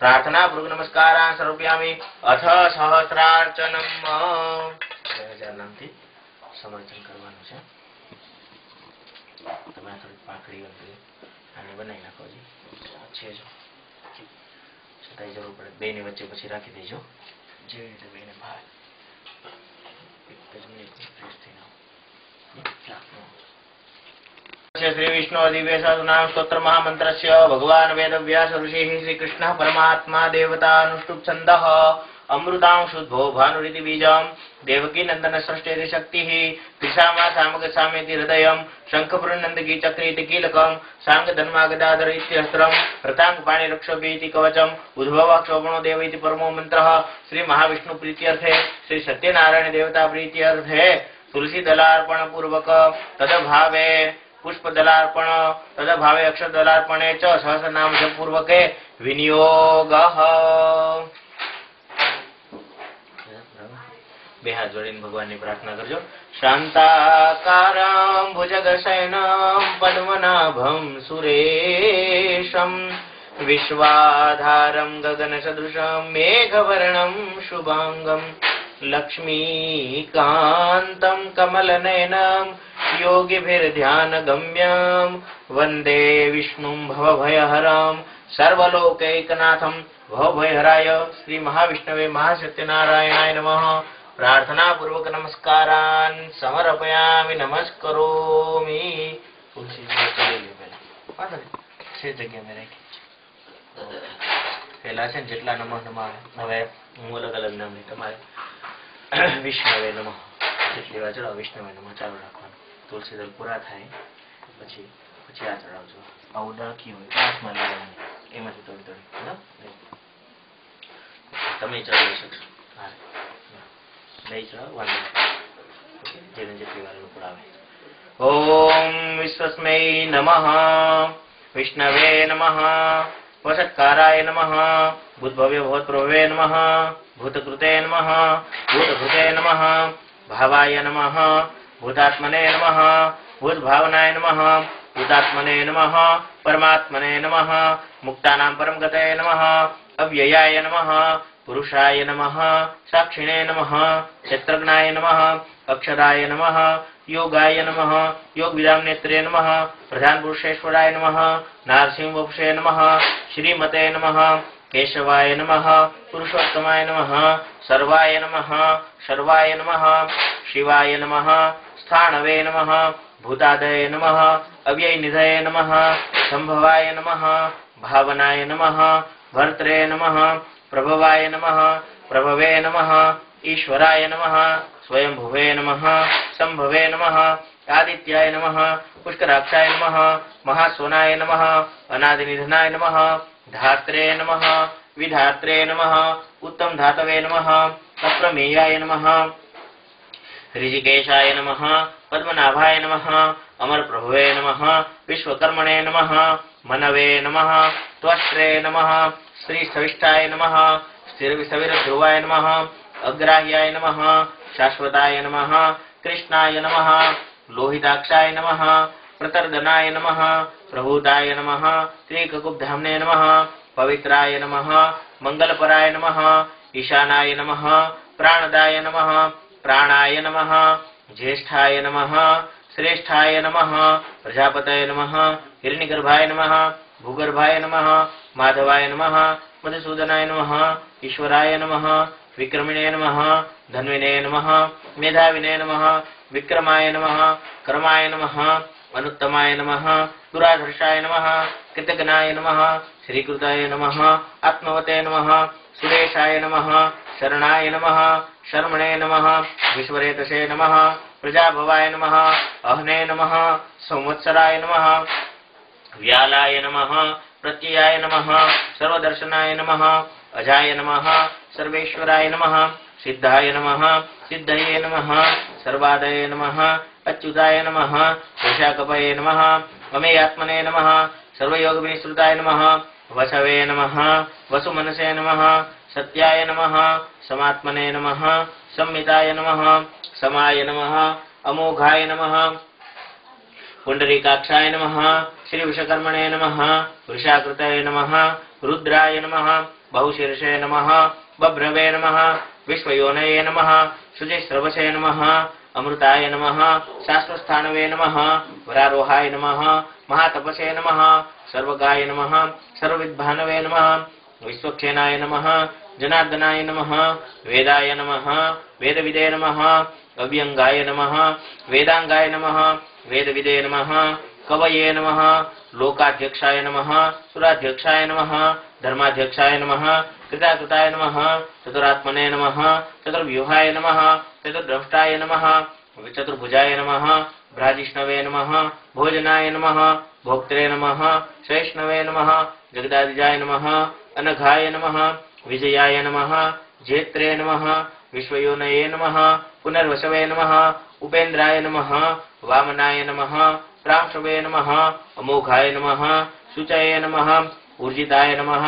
प्रार्थना पूर्वक नमस्कारान् समर्पयामि। अथ सहस्रार्चनम् 2000 નામથી સમર્ચન કરવાનું છે। તમે થોડી પાંખડી આને બનાવી નાખો જી છે જો છતાંય જરૂર પડે બેની વચ્ચે પછી રાખી દેજો જેવી રીતે બેને ભાવે श्री विष्णु दिव्य सहस्रनाम स्तोत्र महामंत्रस्य भगवान वेदव्यास ऋषिः श्रीकृष्णः परमात्मा देवता अनुष्टुप् छन्दः अमृतांशुद्भो भानुरिति बीजं देवकी नंदन सृष्टेति शक्तिः त्रिशामा सामग सामेति हृदयं शंखपुरनंदकी चक्रेति कीलकं सांग धन्मा गदाधर इति अस्त्रं रतांग पाणि रक्षोभीति कवचम् उद्भव क्षोभणो देव इति परमो मंत्रः। श्री महाविष्णु प्रीत्यर्थे श्री सत्यनारायण देवता प्रीत्यर्थे तुलसी दलार्पण पूर्वक तदभावे पुष्प दलार्पण तदभावे अक्षर दलार्पणे च सहस्रनाम जप पूर्वके विनियोगः। બે હાથ જોડીને ભગવાનની પ્રાર્થના કરજો. શાંતાકારમ ભુજગશયનમ પદ્મનાભમ સુરેશમ વિશ્વાધારમ ગગનસદૃશમ મેઘવર્ણમ શુભાંગમ લક્ષ્મીકાંતમ કમલનયનમ યોગિભિર્ધ્યાનગમ્યમ વંદે વિષ્ણું ભવભયહરમ સર્વલોકૈકનાથમ ભવભયહરાય શ્રી મહાવિષ્ણવે મહાસત્યનારાયણાય નમઃ. प्रार्थनापूर्वक नमस्कारान् समर्पयामि. नमस्करोमि. जगह में रखी पहला है जेटला नमः नमः हवे हूँ अलग अलग नाम नहीं तमारे विष्णवे नमः जेटली વાર ચડાવો વિષ્ણવે નમઃ ચાલુ રાખવાનું. તુલસી દળ પૂરા થાય પછી પછી આ ચડાવજો. આવું ડાકી હોય હાથમાં લેવાનું એમાંથી થોડી થોડી તમે ચડાવી શકશો. હા લઈ ચડાવો વાંધો જેને જેટલી વાર પડાવે. ઓમ વિશ્વસ્મૈ નમઃ વિષ્ણવે નમઃ વષટ્કારાય નમઃ ભૂતભવ્ય ભૂતપ્રભવે નમઃ ભૂતકૃતે નમઃ ભૂતભૃતે નમઃ ભાવાય નમઃ ભૂતાત્મને નમઃ ભૂતભાવનાય નમઃ ભૂતાત્મને નમઃ પરમાત્મને નમઃ મુક્તાનાં પરમગતય નમઃ અવ્યયાય નમઃ પુરુષાય નમઃ સાક્ષિણે નમઃ ક્ષેત્રજ્ઞાય નમઃ અક્ષરાય નમઃ યોગાય નમઃ યોગવિદામ નેત્રે નમઃ પ્રધાન પુરુષેશ્વરાય નમઃ નારસિંહ વપુષે નમઃ શ્રીમતે નમઃ કેશવાય નમઃ પુરુષોત્તમાય નમઃ સર્વાય નમઃ શર્વાય નમઃ શિવાય નમઃ સ્થાણવે નમઃ ભૂતાદય નમઃ અવ્યયનિધયે નમઃ સંભવાય નમઃ ભાવનાય નમઃ ભર્ત્રે નમઃ પ્રભવાય નમઃ પ્રભવે નમઃ ઈશ્વરાય નમઃ સ્વયંભુવે નમઃ સંભવે નમઃ આદિત્યાય નમઃ પુષ્કરાક્ષાય નમઃ મહાસોનાય નમઃ અનાદિનિધનાય નમઃ ધાત્રે નમઃ વિધાત્રે નમઃ ઉત્તમ ધાતવે નમઃ અપ્રમેયાય નમઃ ऋषिकेशाय नमः पद्मनाभाय नमः अमरप्रभवे नमः विश्वकर्मणे नमः मनवे नमः त्वष्ट्रे नमः श्रीसविष्ठाय नमः स्थिरविसविरध्रुवाय नमः अग्राह्याय नमः शाश्वताय नमः कृष्णाय नमः लोहिताक्षाय नमः प्रतर्दनाय नमः प्रभूताय नमः त्रिककुब्धाम्ने नमः पवित्राय नमः मंगलपराय नमः ईशानाय नमः प्राणदाय नमः प्राणाय नमः ज्येष्ठाय नमः श्रेष्ठाय नमः प्रजापतये नमः हिरण्यगर्भाय नमः भूगर्भाय नमः माधवाय नमः मधुसूदनाय नमः ईश्वराय नमः विक्रमिणे नमः धन्विने नमः मेधाविने नमः विक्रमाय नमः कर्माय नमः अनुत्तमाय नमः दुराधर्षाय नमः कृतघ्नाय नमः श्रीकृताय नमः आत्मवते नमः सुरेशाय नमः शरणाय नमः शर्मणे नमः विश्वरेतसे नमः प्रजाभवाय नमः अहने नमः संवत्सराय नमः व्यालाय नमः प्रत्ययाय नमः सर्वदर्शनाय नमः अजाय नमः सर्वेश्वराय नमः सिद्धाय नमः सिद्धये नमः सर्वादये नमः अच्युताय नमः वैशाखपये नमः अमेयात्मने नमः सर्वयोगविनिश्रुताय नमः वसवे नमः वसुमनसे नमः सत्याय नमः समात्मने नमः संमिताय नमः समाय नमः अमोघाय नमः पुंडरीकाक्षाय नमः श्रीविश्वकर्मणे नमः वृषाकृतये नमः रुद्राय नमः बहुशीर्षे नमः बभ्रवे नमः विश्वयोनये नमः शुचिस्रवसे नमः अमृताय नमः शाश्वस्थानवे नमः वरारोहाय नमः महातपसे नमः सर्वगाय नमः सर्वविद्भानवे नमः विश्वक्षेनाय नमः जनार्दनाय नमः वेदाय नमः वेदविदे नमः अव्यंगाय नमः वेदांगाय नमः वेदविदे नमः कवये नमः लोकाध्यक्षाय नमः सुराध्यक्षाय नमः धर्माध्यक्षाय नमः कृताकृताय नमः चतुरात्मने नमः चतुर्व्यूहाय नमः चतुर्द्रष्टाय नमः चतुर्भुजाय नमः भ्राजिष्णवे नमः भोजनाय नमः भोक्त्रे नमः सहिष्णवे नमः जगदादिजाय नमः अनघाय नमः विजयाय नमः जेत्रे नमः विश्वयोनये नमः पुनर्वसवे नमः उपेन्द्राय नमः वामनाय नमः प्रांशवे नमः अमोघाय नमः शुचये नमः ऊर्जिताय नमः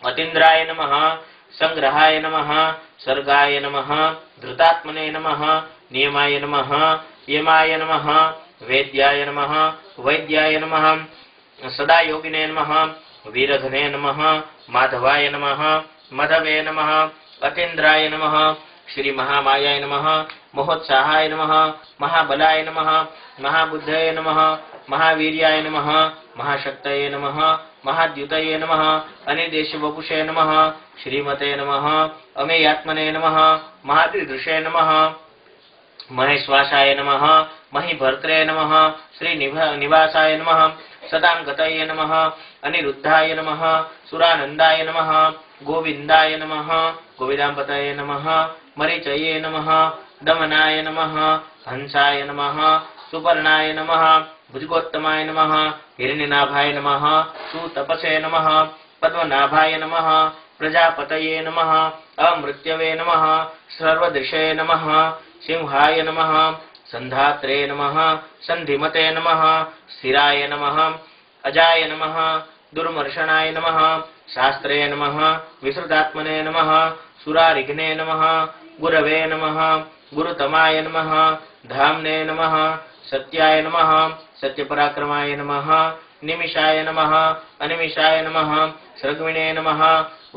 अतीन्द्राय नमः संग्रहाय नमः सर्गाय नमः धृतात्मने नमः नियमाय नमः यमाय नमः वेद्याय नमः वैद्याय नमः सदा योगिने नमः वीरघने नमः माधवाय नमः मधवे नमः अतीन्द्राय नमः श्री महामायाय नमः महोत्साहाय नमः महाबलाय नमः महाबुद्धये नमः महावीर्याय नमः महाशक्तये नमः महाद्युतये नमः अनिर्देशवपुषे नमः श्रीमते नमः अमेयात्मने नमः महादृदृशे नमः महेश्वासाय नमः महीभर्त्रे नमः श्री निवासाय नमः सदांगतये नमः अनिरुद्धाय नमः सुरानंदाय नमः गोविंदाय नमः गोविदांपतये नमः मरीचये नमः दमनाय नमः हंसाय नमः सुपर्णाय नमः भुजगोत्तमाय नमः हिरण्यनाभाय नमः सुतपसे नमः पद्मनाभाय नमः प्रजापतये नमः अमृत्यवे नमः सर्वदृशे नमः सिंहाय नमः संधात्रे नमः संधिमते नमः स्थिराय नमः अजाय नमः दुर्मर्शनाय नमः शास्त्रे नमः विसृतात्मने नमः सुरारिघ्ने नमः गुरवे नमः गुरुतमाय नमः धाम्ने नमः सत्याय नमः सत्यपराक्रमाय नमः निमिषाय नमः अनिमिषाय नमः सर्गविणे नमः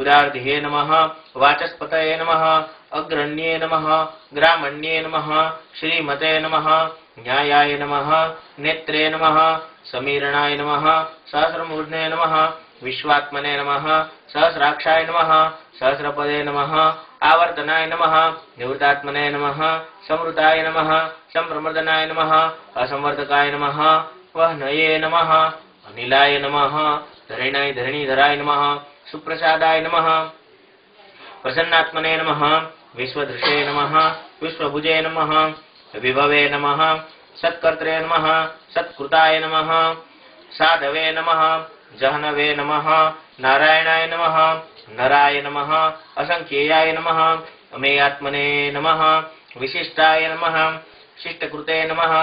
उदार्धिये नमः वाचस्पतये नमः अग्रण्ये नमः ग्रामण्ये नमः श्रीमते नमः न्यायाय नमः नेत्रे नमः समीरणाय नमः सहस्रमूर्धने नमः विश्वात्मने नमः सहस्राक्षाय नमः सहस्रपदे नमः आवर्तनाय नमः निवृत्तात्मने नमः संवृताय नमः संप्रमर्दनाय नमः असंवर्धकाय नमः वह्नये नमः अनिलाय नमः धरिणाय धरणीधराय नमः सुप्रसादाय नमः प्रसन्नात्मने नमः विश्वदृशे नमः विश्वभुजे नमः विभवे नमः सत्कर्त्रे नमः सत्कृताय नमः साधवे नमः जहनवे नमः नारायणाय नमः नराय नमः असंख्येयाय नमः अमेयात्मने नमः विशिष्टाय नमः शिष्टकृते नमः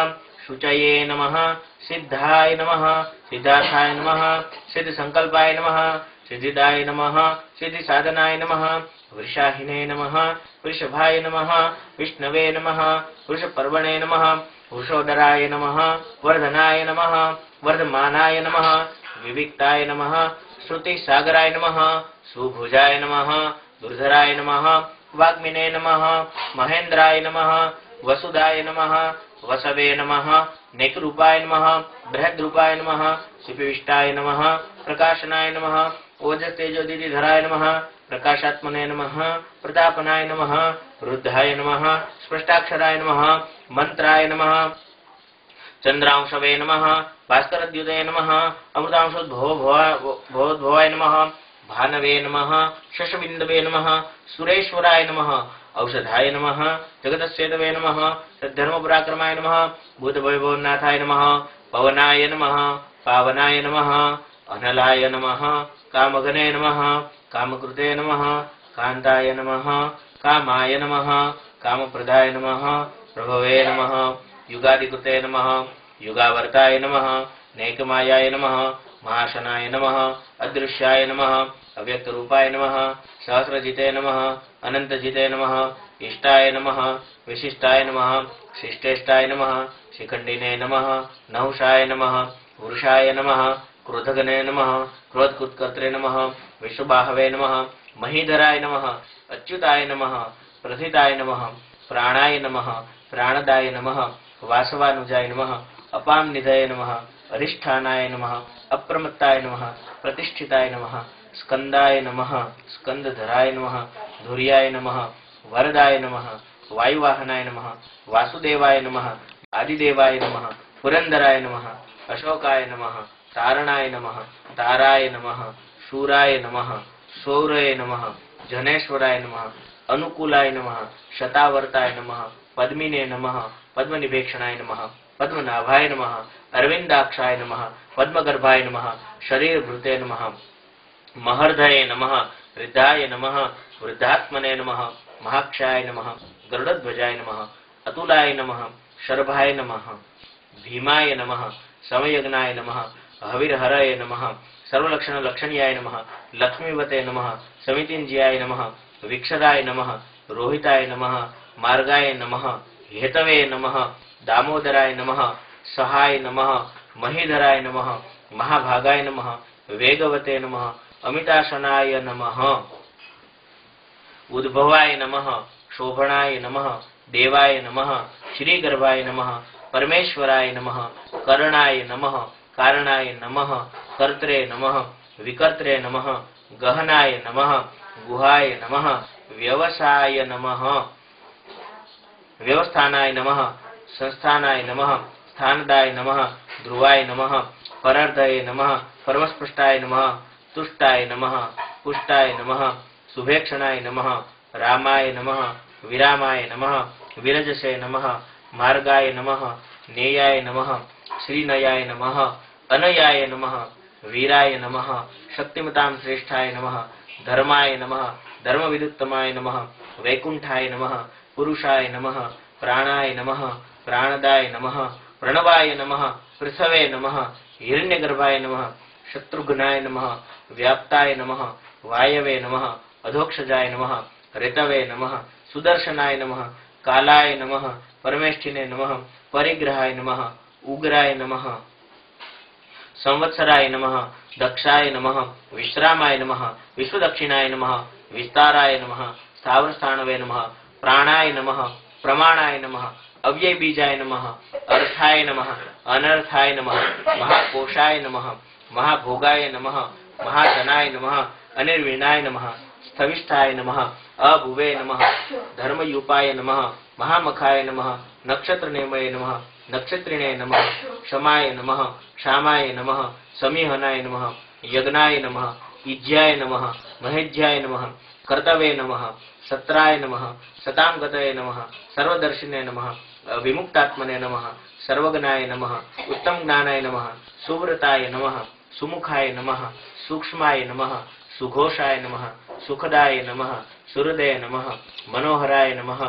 शुचये नमः सिद्धाय नमः सिद्धार्थाय नमः सिद्धसंकल्पाय नमः सिद्धिदाय नमः सिद्धिसाधनाय नमः वृषाहिने नमः वृषभाय नमः विष्णवे नमः वृषपर्वणे नमः वृषोदराय नमः वर्धनाय नमः वर्धमानाय नमः विविक्ताय नमः श्रुतिसागराय नमः सुभुजाय नमः दुर्धराय नमः वाग्मिने नमः महेन्द्राय नमः वसुदाय नमः वसवे नमः नेकरूपाय नमः बृहद्रूपाय नमः शिपिविष्टाय नमः प्रकाशनाय नमः ओजस्तेजोदिधराय नमः प्रकाशात्मने नमः प्रतापनाय नमः रुद्धाय नमः स्पष्टाक्षराय नमः मंत्राय नमः चंद्रांशवे नमः भास्करद्युते नमः अमृतांशोद्भवाय नमः भानवे नमः शशबिन्दवे नमः सुरेश्वराय नमः औषधाय नमः जगतस्येतवे नमः सद्धर्मपराक्रमाय नमः भूतवैभवनाथाय नमः पवनाय नमः पावनाय नमः अनलाय नमः कामघने नमः कामकृते नमः कान्ताय नमः कामाय नमः कामप्रदाय नमः प्रभवे नमः युगादिकृते नमः युगावर्ताय नमः नैकमायाय नमः महाशनाय नमः अदृश्याय नमः अव्यक्तरूपाय नमः सहस्रजिते नमः अनंतजिते नमः इष्टाय नमः विशिष्टाय नमः शिष्टेष्टाय नमः शिखंडिने नमः नहुषाय नमः वृषाय नमः क्रोधगणे नमः क्रोधकृत्कर्त्रे नमः विश्वबाहवे नमः महीधराय नमः अच्युताय नमः प्रथिताय नमः प्राणाय नमः प्राणदाय नमः वासवानुजाय नमः अपामनिधये नमः अधिष्ठानाय नमः अप्रमत्ताय नमः प्रतिष्ठिताय नमः स्कंदाय नमः स्कंदधराय नमः धुर्याय नमः वरदाय नमः वायुवाहनाय नमः वासुदेवाय नमः आदिदेवाय नमः पुरंदराय नमः अशोकाय नमः तारणाय नमः ताराय नमः शूराय नमः सौरये नमः जनेश्वराय नमः अनुकूलाय नमः शतावर्ताय नमः पद्मिने नमः पद्मनिभेक्षणाय नमः पद्मनाभाय नमः अरविंदाक्षाय नमः पद्मगर्भाय नमः शरीरभृते नमः महर्धये नमः वृद्धाय नमः वृद्धात्मने नमः महाक्षाय नमः गरुडध्वजाय नमः अतुलाय नमः शर्भाय नमः भीमाय नमः समयज्ञाय नमः हविर्हराय नमः सर्वलक्षण लक्षणीयाय नमः लक्ष्मीवते नमः समितिंज्याय नमः वीक्षराय नमः रोहिताय नमः मार्गाय नमः हेतवे नमः दामोदराय नमः सहाय नमः महीधराय नमः महाभागाय नमः वेगवते नमः अमिताशनाय नमः उद्भवाय नमः शोभनाय नमः देवाय नमः श्रीगर्भाय नमः परमेश्वराय नमः करणाय नमः कारणाय नमः कर्त्रे नमः विकर्त्रे नमः गहनाय नमः गुहाय नमः व्यवसाय नमः व्यवस्थानाय नमः संस्थानाय नमः स्थानदाय नमः ध्रुवाय नमः परार्धये नमः परमस्पृष्टाय नमः तुष्टाय नमः पुष्टाय नमः शुभेक्षणाय नमः रामाय नमः विरामाय नमः विरजसे नमः मार्गाय नमः नेयाय नमः श्रीनयाय नमः अनयाय नमः वीराय नमः शक्तिमतां श्रेष्ठाय नमः धर्माय नमः धर्मविदुत्तमाय नमः वैकुंठाय नमः पुरुषाय नमः प्राणाय नमः प्राणदाय नमः प्रणवाय नमः पृथवे नमः हिरण्यगर्भाय नमः शत्रुघ्नाय नमः व्याप्ताय नमः वायवे नमः अधोक्षजाय नमः ऋतवे नमः सुदर्शनाय नमः कालाय नमः परमेष्ठिने नमः परिग्रहाय नमः उग्राय नमः संवत्सराय नमः दक्षाय नमः विश्रामाय नमः विश्वदक्षिणाय नमः विस्ताराय नमः स्थावरस्थानवे नमः प्राणाय नमः प्रमाणाय नमः अव्ययबीजाय नमः अर्थाय नमः अनर्थाय नमः महाकोशाय नमः महाभोगाय नमः महाधनाय नमः अनिर्वीणाय नमः स्थविष्ठाय नमः अभुवे नमः धर्मयूपाय नमः महामखाय नमः नक्षत्रनेमये नमः नक्षत्रिणे नमः क्षमाय नमः क्षामाय नमः समीहनाय नमः यज्ञाय नमः इज्याय नमः महेज्याय नमः कर्तवे नमः सत्राय नमः सतां गतये नमः सर्वदर्शिने नमः विमुक्तात्मने नमः सर्वज्ञाय नमः उत्तम ज्ञानाय नमः सुव्रताय नमः सुमुखाय नमः सूक्ष्माय नमः सुघोषाय नमः सुखदाय नमः सुहृदय नमः मनोहराय नमः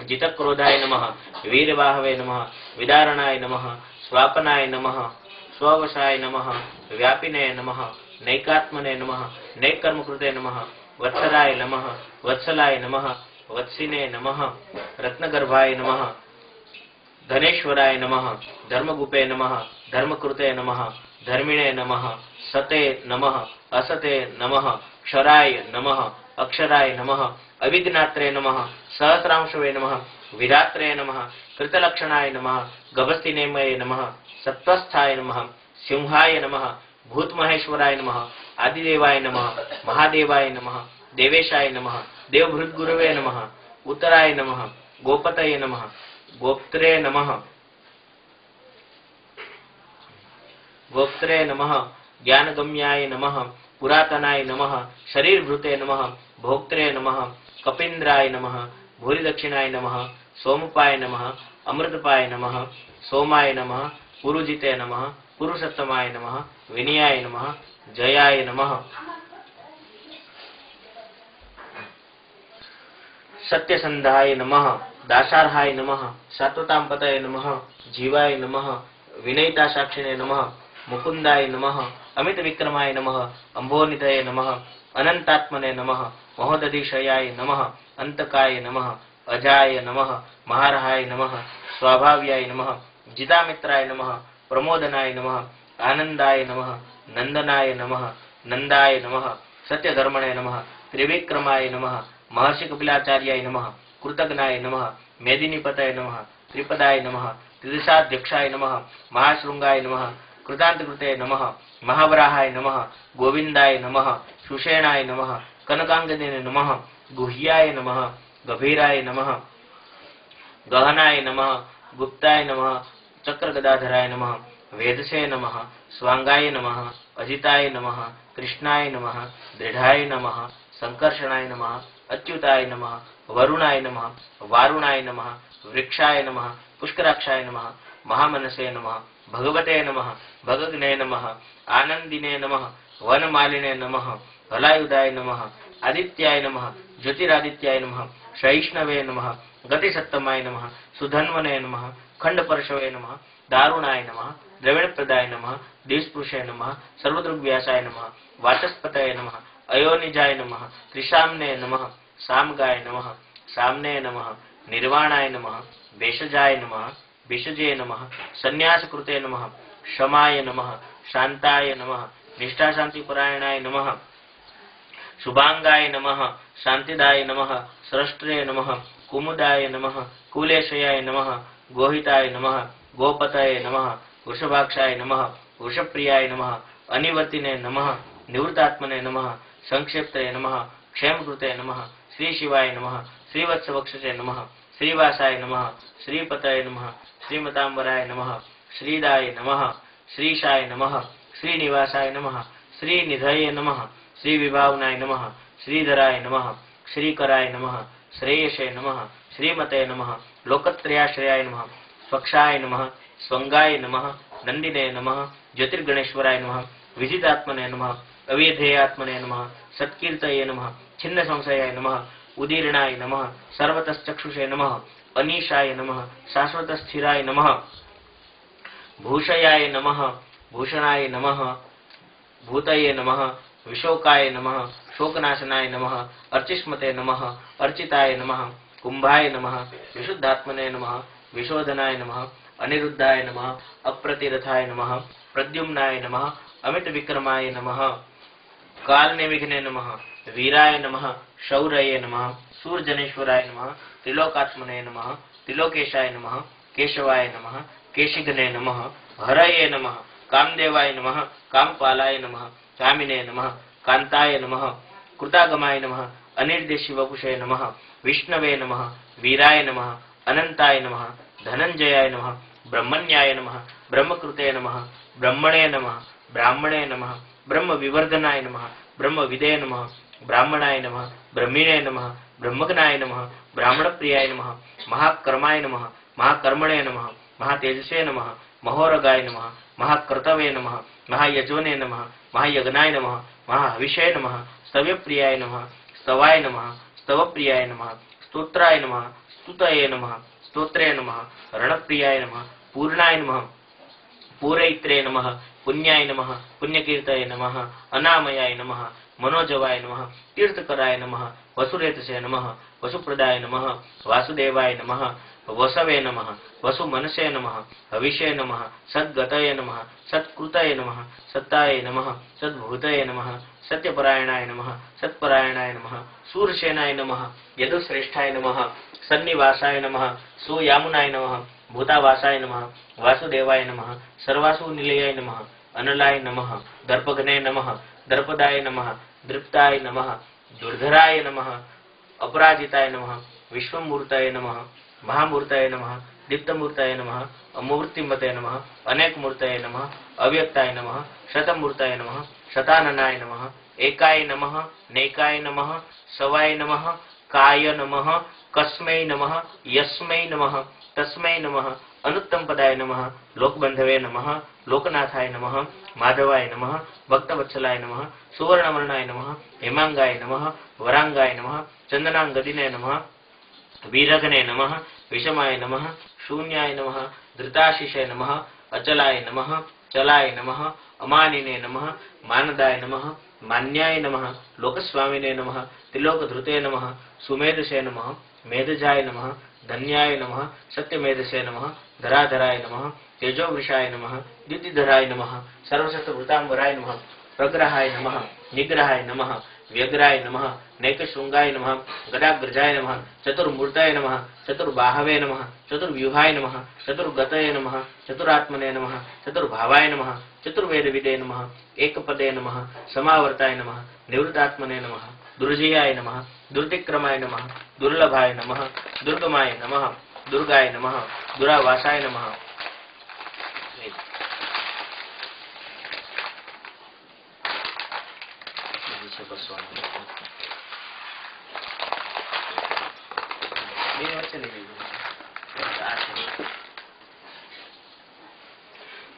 जितक्रोधाय नमः वीरबाहवे नमः विदारणाय नमः स्वापनाय नमः स्ववशाय नमः व्यापिने नमः नैकात्मने नमः नैकर्मकृते नमः वत्सराय नमः वत्सलाय नमः वत्सिने नमः रत्नगर्भाय नमः धनेश्वराय नमः धर्मगुपे नमः धर्मकृते नमः धर्मिणे नमः सते नमः असते नमः क्षराय नमः अक्षराय नमः अविघ्नात्रे नमः सहस्रांशवे नमः विधात्रे नमः कृतलक्षणाय नमः गभस्तिनेमये नमः सत्वस्थाय नमः सिंहाय नमः भूतमहेश्वराय नमः आदिदेवाय नमः महादेवाय नमः देवेशाय नमः देवभृद्गुरवे नमः उत्तराय नमः गोपतये नमः गोप्त्रे नमः गोप्त्रे नमः ज्ञानगम्याय नमः पुरातनाय नमः शरीरभृते नमः भोक्त्रे नमः कपीन्द्राय नमः भूरिदक्षिणाय नमः सोमपाय नमः अमृतपाय नमः सोमाय नमः पुरुजिते नमः पुरुषोत्तमाय नमः विनयाय नमः जयाय नमः सत्यसंधाय नमः दासार्हाय नमः सात्वतांपतये नमः जीवाय नमः विनयितासाक्षिणे नमः मुकुंदाय नमः अमित विक्रमाय नमः अंभोनिधये नमः अनंतात्मने नमः महोदधिशयाय नमः अंतकाय नमः अजाय नमः महारहाय नमः स्वाभाव्याय नमः जितामित्राय नमः प्रमोदनाय नमः आनंदाय नमः नंदनाय नमः नंदाय नमः सत्यधर्मणे नमः त्रिविक्रमाय नमः महर्षि कपिलाचार्याय नमः कृतज्ञाय नमः मेदिनीपतये नमः त्रिपदाय नमः त्रिदिशाध्यक्षाय नमः महाशृंगाय नमः कृतांतकृते नमः महावराहाय नमः गोविंदाय नमः सुषेणाय नमः कनकांगदे नमः गुह्याय नमः गभीराय नमः गहनाय नमः गुप्ताय नमः चक्रगदाधराय नमः वेदसे नमः स्वांगाय नमः अजिताय नमः कृष्णाय नमः दृढ़ाय नमः संकर्षणाय नमः अच्युताय नमः वरुणाय नमः वारुणाय नमः वृक्षाय नमः पुष्कराक्षाय नमः महामनसे नमः भगवते नमः भगग्ने नमः आनंदिने नमः वनमालिने नमः हलायुधाय नमः आदित्याय नमः ज्योतिरादित्याय नमः सहिष्णवे नमः गतिसत्तमाय नमः सुधन्वने नमः खंडपर्शवे नमः दारुणाय नमः द्रविणप्रदाय नमः दिवस्पुरुषाय नमः सर्वदृग्व्यासाय नमः वाचस्पतये नमः अयोनिजाय नमः त्रिशाम्ने नमः सामगाय नमः सामने नमः निर्वाणाय नमः भेषजाय नमः भेषजे नमः संन्यासकृते नमः क्षमाय नमः शांताय नमः निष्ठाशांतिपरायणाय नमः शुभांगाय नमः शांतिदाय नमः स्रष्ट्रे नमः कुमुदाय नमः कुलेशयाय नमः गोहिताय नमः गोपतये नमः वृषभाक्षाय नमः वृषप्रियाय नमः अनिवर्तिने नमः निवृत्तात्मने नमः संक्षिप्तये नमः क्षेमकृते नमः श्री शिवाय नमः श्रीवत्सवक्षसे नमः श्रीवासाय नमः श्रीपतये नमः श्रीमतांबराय नमः श्रीदाय नमः श्रीशाय नमः श्रीनिवासाय नमः श्रीनिधये नमः श्रीविभावनाय नमः श्रीधराय नमः श्रीकराय नमः श्रेयसे नमः श्रीमते नमः लोकत्रयाश्रयाय नमः स्वक्षाय नमः स्वंगाय नमः नंदिने नमः ज्योतिर्गणेश्वराय नमः विजितात्मने नमः अविधेयात्मने नमः सत्कीर्तये नमः छिन्न संशयाय नमः उदीर्णाय नमः सर्वतश्चक्षुषे नमः अनीशाय नमः शाश्वतस्थिराय नमः भूषयाय नमः भूषणाय नमः भूतये नमः विशोकाय नमः शोकनाशनाय नमः अर्चिष्मते नमः अर्चिताय नमः कुंभाय नमः विशुद्धात्मने नमः विशोधनाय नमः अनिरुद्धाय नमः अप्रतिरथाय नमः प्रद्युम्नाय नमः अमित विक्रमाय नमः कालनिविघ्ने नमः वीराय नमः शौरये नमः सूर्यजनेश्वराय नमः त्रिलोकात्मने नमः त्रिलोकेशाय नमः केशवाय नमः केशिघ्ने नमः हरये नमः कामदेवाय नमः कामपालाय नमः कामिने नमः कांताय नमः कृतागमाय नमः अनिर्देशी वपुषे नमः विष्णवे नमः वीराय नमः अनंताय नमः धनंजयाय नमः ब्रह्मण्याय नमः ब्रह्मकृते नमः ब्रह्मणे नमः ब्राह्मणे नमः ब्रह्म विवर्धनाय नमः ब्रह्म विदे नमः ब्राह्मणाय नमः ब्रह्मिणे नमः ब्रह्मज्ञाय नमः ब्राह्मणप्रियाय नमः महाकर्माय नमः महाकर्मणे नमः महातेजसे नमः महोरगाय नमः महाक्रतवे नमः महायज्वने नमः महायज्ञाय नमः महाहविषे नमः स्तव्यप्रियाय नमः स्तवाय नमः स्तवप्रियाय नमः स्तोत्राय नमः स्तुतये नमः स्तोत्रे नमः रणप्रियाय नमः पूर्णाय नमः पूरयित्रे नमः पुण्याय नमः पुण्यकीर्तये नमः अनामयाय नमः मनोजवाय नमः तीर्थकराय नमः वसुरेतसे नमः वसुप्रदाय नमः वासुदेवाय नमः वसवे नमः वसुमनसे नमः हविषे नमः सद्गतये नमः सत्कृतये नमः सत्ताये नमः सद्भूतये नमः सत्यपरायणाय नमः सत्परायणाय नमः सूरसेनाय नमः यदुश्रेष्ठाय नमः सन्निवासाय नमः सुयामुनाय नमः भूतावासाय नमः वासुदेवाय नमः सर्वासुनिलयाय नमः अनलाय नमः दर्पघ्ने नमः दर्पदाय नमः दृप्ताय नमः दुर्धराय नमः अपराजिताय नमः विश्वमूर्तये नमः महामूर्तये नमः दीप्तमूर्तये नमः अमूर्तिमते नमः अनेकमूर्तये नमः अव्यक्ताय नमः शतमूर्तये नमः शताननाय नमः एकाय नमः नेकाय नमः सवाय नमः काय नमः कस्मै नमः यस्मै नमः तस्मै नमः अनुत्तमपदाय नमः लोकबंधवे नमः लोकनाथाय नमः माधवाय नमः भक्तवत्सलाय नमः सुवर्णवर्णाय नमः हेमांगाय नमः वरांगाय नमः चंदनांगदिने नमः वीरघ्ने नमः विषमाय नमः शून्याय नमः धृताशिषे नमः अचलाय नमः चलाय नमः अमानिने नमः मानदाय नमः मान्याय नमः लोकस्वामिने नमः त्रिलोकधृते नमः सुमेधसे नमः मेधजाय नमः धन्याय नमः सत्यमेधसे नमः धराधराय नमः तेजोवृषाय नमः द्युतिधराय नमः सर्वशतभृतांबराय नमः प्रग्रहाय नमः निग्रहाय नमः व्यग्राय नमः नैकशृंगाय नमः गदाग्रजाय नमः चतुर्मूर्तये नमः चतुर्बाहवे नमः चतुर्व्यूहाय नमः चतुर्गतये नमः चतुरात्मने नमः चतुर्भावाय नमः चतुर्वेदविदे नमः एकपदे नमः समावर्ताय नमः निवृत्तात्मने नमः दुर्जयाय नमः दुर्तिक्रमाय नमः दुर्लभाय नमः दुर्गमाय नमः दुर्गाय नमः दुरावासाय नमः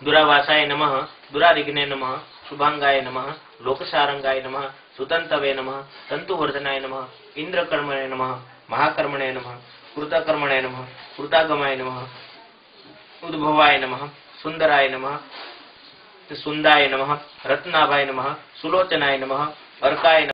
दुरावासाय नमः दुरारिघ्ने नमः शुभांगाय नमः लोकसारंगाय नमः सुतंतवे नमः तंतुवर्धनाय नमः इंद्रकर्मणे नमः महाकर्मणे नमः कृतकर्मणे नमः कृतागमाय नमः उद्भवाय नमः सुंदराय नमः, सुंदाय नमः, रत्नाभाय नमः, सुलोचनाय नमः, अर्काय नमः।